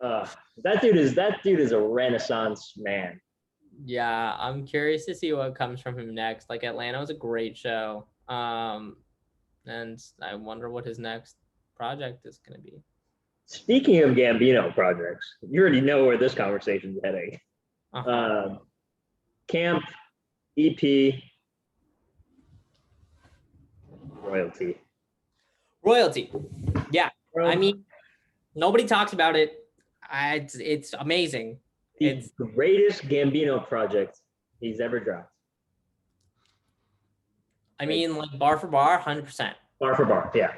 that dude is a Renaissance man. Yeah, I'm curious to see what comes from him next. Like Atlanta was a great show. And I wonder what his next project is gonna be. Speaking of Gambino projects, you already know where this conversation's heading. Camp, EP, royalty. Yeah. I mean, nobody talks about it. It's amazing. It's the greatest Gambino project he's ever dropped. I mean, like bar for bar, 100%. Bar for bar, yeah.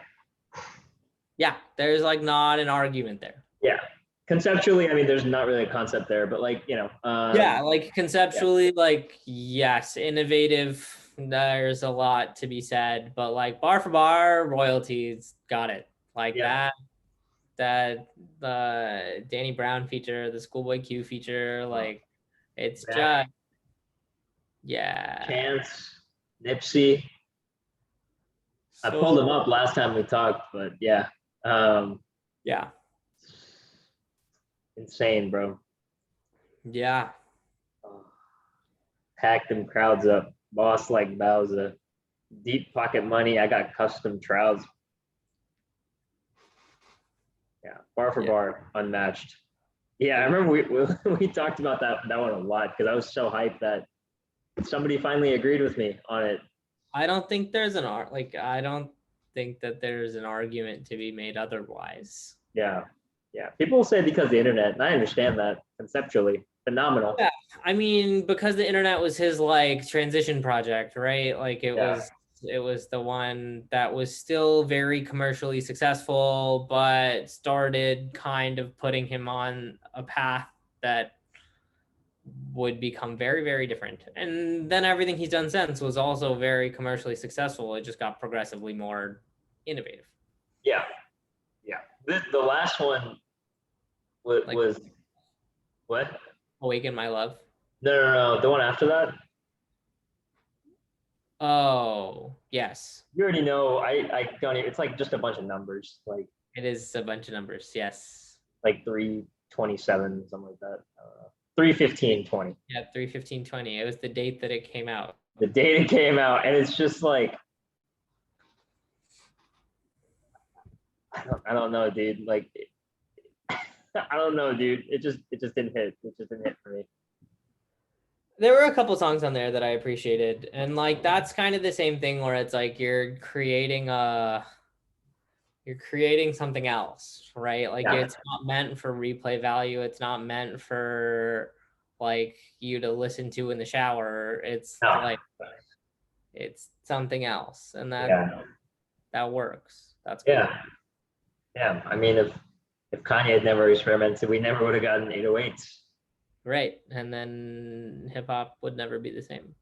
Yeah, there's like not an argument there. Yeah. Conceptually, I mean, there's not really a concept there, but like, you know. Yeah, like conceptually, like, yes, innovative. There's a lot to be said, but like bar for bar, royalties, got it. Like that the Danny Brown feature, the Schoolboy Q feature, like it's just Chance, Nipsey. So, I pulled him up last time we talked, but yeah. Insane, bro. Yeah. Hack them crowds up. Boss like Bowser. Deep pocket money. I got custom trouts. Yeah, bar for bar, unmatched. Yeah, I remember we talked about that one a lot because I was so hyped that somebody finally agreed with me on it. I don't think there's I don't think that there's an argument to be made otherwise. Yeah. People say because the internet, and I understand that conceptually. Phenomenal. Yeah, I mean, because the internet was his like transition project, right? Like it was the one that was still very commercially successful, but started kind of putting him on a path that would become very, very different. And then everything he's done since was also very commercially successful. It just got progressively more innovative. Yeah. The last one was what? Awaken My Love. No. The one after that. Oh, yes. You already know. I don't even, it's like just a bunch of numbers. Like it is a bunch of numbers. Yes. Like 327, something like that. 3/15/20. Yeah, 3/15/20. It was the date that it came out. The date it came out, and it's just like I don't know, dude. Like I don't know, dude. It just didn't hit. It just didn't hit for me. There were a couple songs on there that I appreciated, and like that's kind of the same thing where it's like you're creating something else, right? Like it's not meant for replay value. It's not meant for like you to listen to in the shower. It's like it's something else, and that works. That's cool. Yeah. I mean, if Kanye had never experimented, we never would have gotten 808s. Right, and then hip hop would never be the same.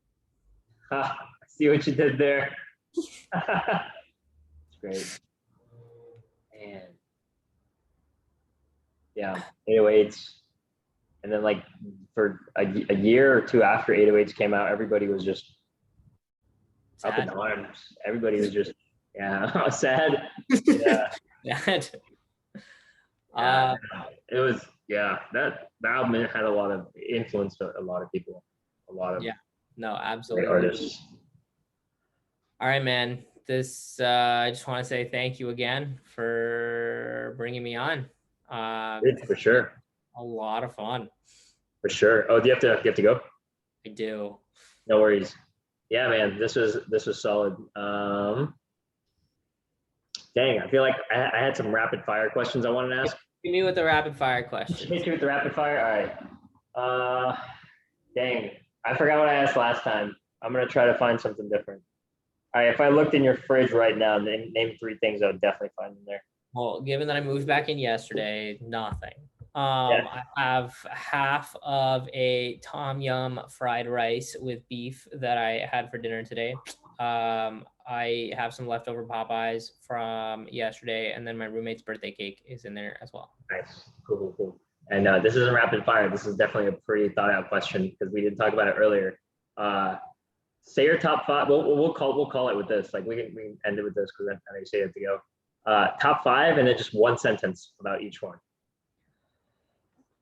I see what you did there. It's great. Man. Yeah, 808s. And then like for a year or two after 808s came out, everybody was just up in arms. Everybody was just sad. Yeah. Sad. It was that album had a lot of influence to a lot of people, a lot of absolutely artists. All right, man. I just want to say thank you again for bringing me on. For sure. A lot of fun. For sure. Oh, do you have to go? I do. No worries. Yeah, man, this was solid. Dang, I feel like I had some rapid fire questions I wanted to ask. Hit me with the rapid fire questions. Hit you with the rapid fire. All right. Dang, I forgot what I asked last time. I'm gonna try to find something different. All right, if I looked in your fridge right now, name 3 things I would definitely find in there. Well, given that I moved back in yesterday, nothing. Yeah. I have half of a tom yum fried rice with beef that I had for dinner today. I have some leftover Popeyes from yesterday, and then my roommate's birthday cake is in there as well. Nice. Cool. And this isn't rapid fire. This is definitely a pretty thought out question because we didn't talk about it earlier. Say your top 5. We'll call it with this. Like we can end it with this because I know you say it to go. Top 5 and then just 1 sentence about each one.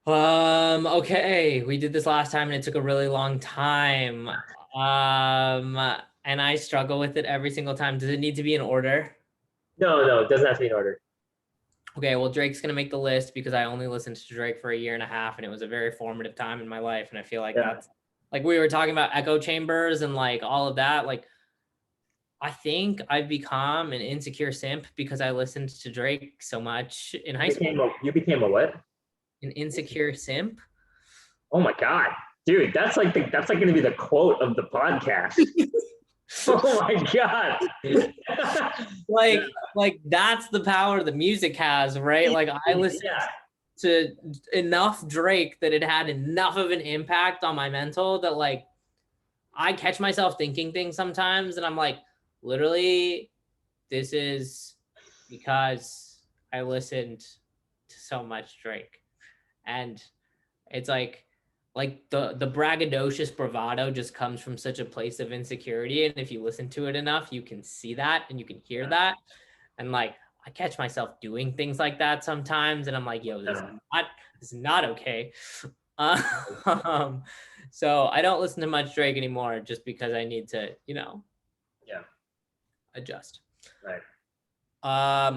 Okay, we did this last time and it took a really long time. And I struggle with it every single time. Does it need to be in order? No, it doesn't have to be in order. Okay, well, Drake's gonna make the list because I only listened to Drake for a year and a half, and it was a very formative time in my life. And I feel like that's like we were talking about echo chambers and like all of that. Like, I think I've become an insecure simp because I listened to Drake so much in high school. You became a what? An insecure simp. Oh my god, dude, that's like going to be the quote of the podcast. Oh my god. like that's the power the music has, right? Like I listened to enough Drake that it had enough of an impact on my mental that like I catch myself thinking things sometimes and I'm like, literally, this is because I listened to so much Drake. And it's like the braggadocious bravado just comes from such a place of insecurity. And if you listen to it enough, you can see that and you can hear that. And like, I catch myself doing things like that sometimes. And I'm like, yo, this is not okay. So I don't listen to much Drake anymore just because I need to, adjust. Right.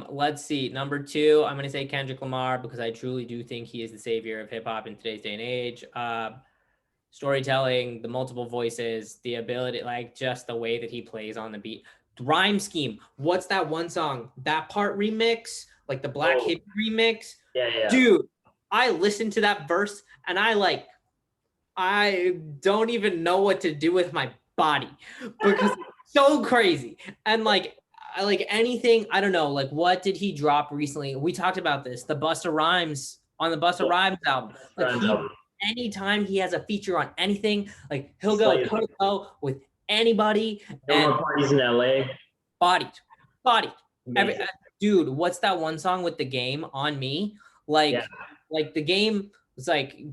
Let's see. Number 2, I'm going to say Kendrick Lamar because I truly do think he is the savior of hip hop in today's day and age. Storytelling, the multiple voices, the ability, like just the way that he plays on the beat. Rhyme scheme. What's that one song? That Part remix, like the Black Hippie remix. Yeah. Dude, I listened to that verse and I don't even know what to do with my body because it's so crazy. And like anything, I don't know, like what did he drop recently? We talked about this, the Busta Rhymes on the Busta Rhymes album. Like anytime he has a feature on anything, like he'll go toe-to-toe with anybody. No more parties in LA. Bodied. Dude, what's that one song with The Game, On Me? Like The Game was like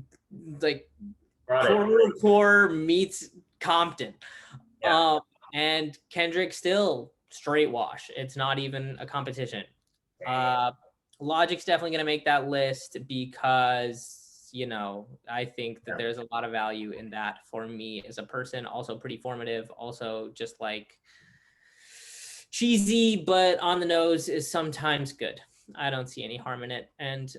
core meets Compton. And Kendrick still straight wash. It's not even a competition. Logic's definitely going to make that list because, I think that there's a lot of value in that for me as a person. Also pretty formative. Also just like cheesy, but on the nose is sometimes good. I don't see any harm in it. And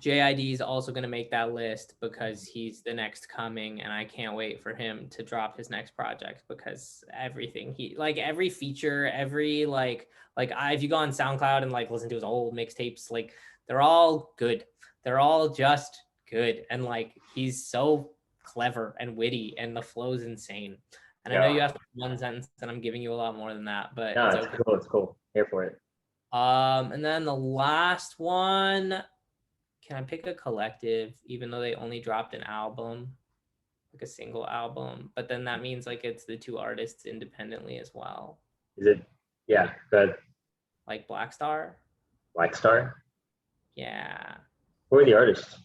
JID is also going to make that list because he's the next coming, and I can't wait for him to drop his next project because everything every feature, every if you go on SoundCloud and listen to his old mixtapes, they're all good. They're all just good, and he's so clever and witty, and the flow's insane. And I know you asked one sentence, and I'm giving you a lot more than that, but no, it's okay. Cool. It's cool. Here for it. And then the last one. Can I pick a collective, even though they only dropped an album, like a single album? But then that means it's the 2 artists independently as well. Is it? Yeah, good. Like Black Star? Black Star? Yeah. Who are the artists?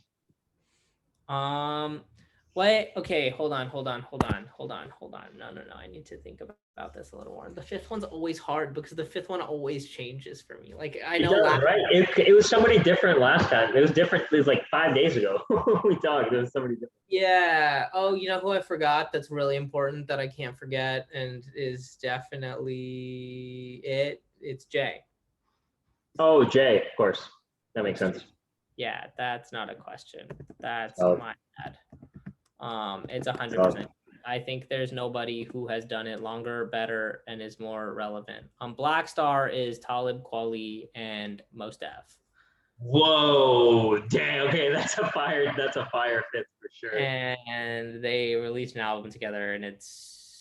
Wait, okay, hold on. No. I need to think about this a little more. The 5th one's always hard because the 5th one always changes for me. I know right. It was somebody different last time. It was different. It was 5 days ago. We talked. It was somebody different. Yeah. Oh, you know who I forgot that's really important that I can't forget and is definitely it? It's Jay. Oh, Jay, of course. That makes sense. Yeah, that's not a question. That's Oh. my bad. It's 100%. I think there's nobody who has done it longer, better, and is more relevant. Black Star is Talib Kweli and Mos Def. Whoa, dang. Okay, that's a fire fifth for sure. And they released an album together, and it's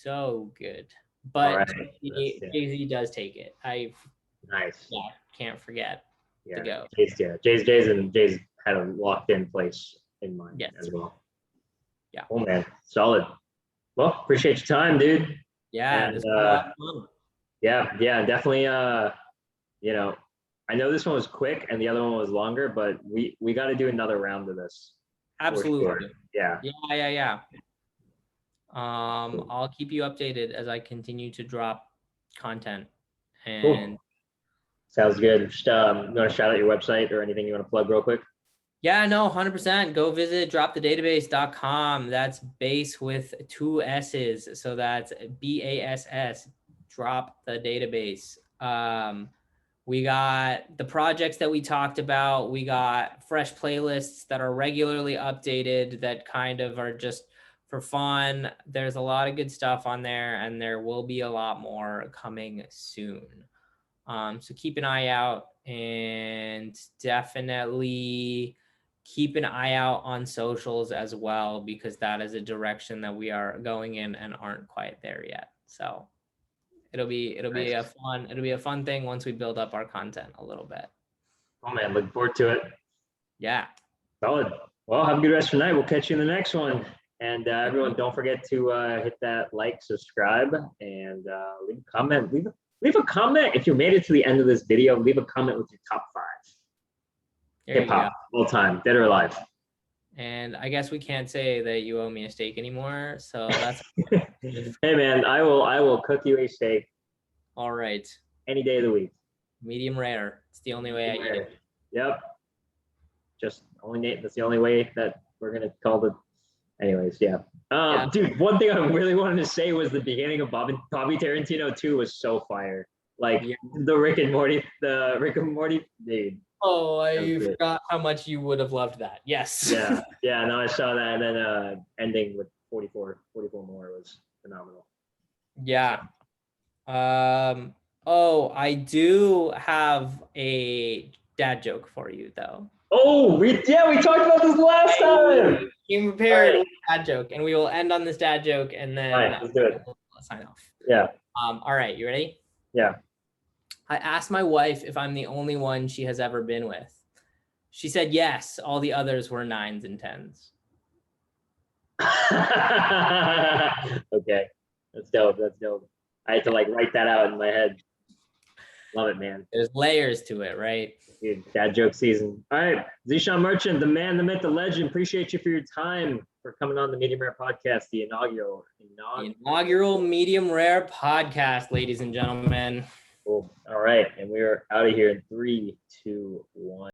so good. But Right. Jay-Z does take it. Nice. Yeah, can't forget to go. Jay's had a locked-in place in mind as well. Yeah. Oh man, solid. Well, appreciate your time, dude. Yeah, and, this was a lot of fun. Yeah, definitely. You know, I know this one was quick and the other one was longer, but we got to do another round of this. Absolutely. Sure. Yeah. I'll keep you updated as I continue to drop content. And cool. Sounds good. Just, you want to shout out your website or anything you want to plug real quick? Yeah, no, 100%. Go visit dropthedatabase.com. That's base with 2 S's. So that's BASS, drop the database. We got the projects that we talked about. We got fresh playlists that are regularly updated that kind of are just for fun. There's a lot of good stuff on there, and there will be a lot more coming soon. So keep an eye out, and definitely keep an eye out on socials as well, because that is a direction that we are going in and aren't quite there yet. So it'll be a fun thing once we build up our content a little bit. Oh man, looking forward to it. Yeah. Solid. Well, have a good rest of the night. We'll catch you in the next one. And everyone, don't forget to hit that like, subscribe, and leave a comment. Leave a comment if you made it to the end of this video. Leave a comment with your top 5 hip-hop all time, dead or alive. And I guess we can't say that you owe me a steak anymore, so that's Hey man, I will cook you a steak. All right. Any day of the week. Medium rare. It's the only way I eat it. Yep. That's the only way that we're gonna call it. Anyways, yeah. Dude, one thing I really wanted to say was the beginning of Bobby Tarantino 2 was so fire. Like the Rick and Morty, dude. Oh, I forgot how much you would have loved that. Yes. Yeah. No, I saw that, and then ending with 44 more was phenomenal. Yeah. I do have a dad joke for you though. Oh, we talked about this last time. Came prepared with a dad joke, and we will end on this dad joke, and then let's do it. We'll sign off. Yeah. All right, you ready? Yeah. I asked my wife if I'm the only one she has ever been with. She said yes. All the others were 9s and 10s. Okay, that's dope. I had to write that out in my head. Love it, man. There's layers to it, right? Dude, dad joke season. All right, Zeeshan Merchant, the man, the myth, the legend. Appreciate you for your time, for coming on the Medium Rare Podcast, the inaugural Medium Rare Podcast, ladies and gentlemen. Cool. All right, and we are out of here in 3, 2,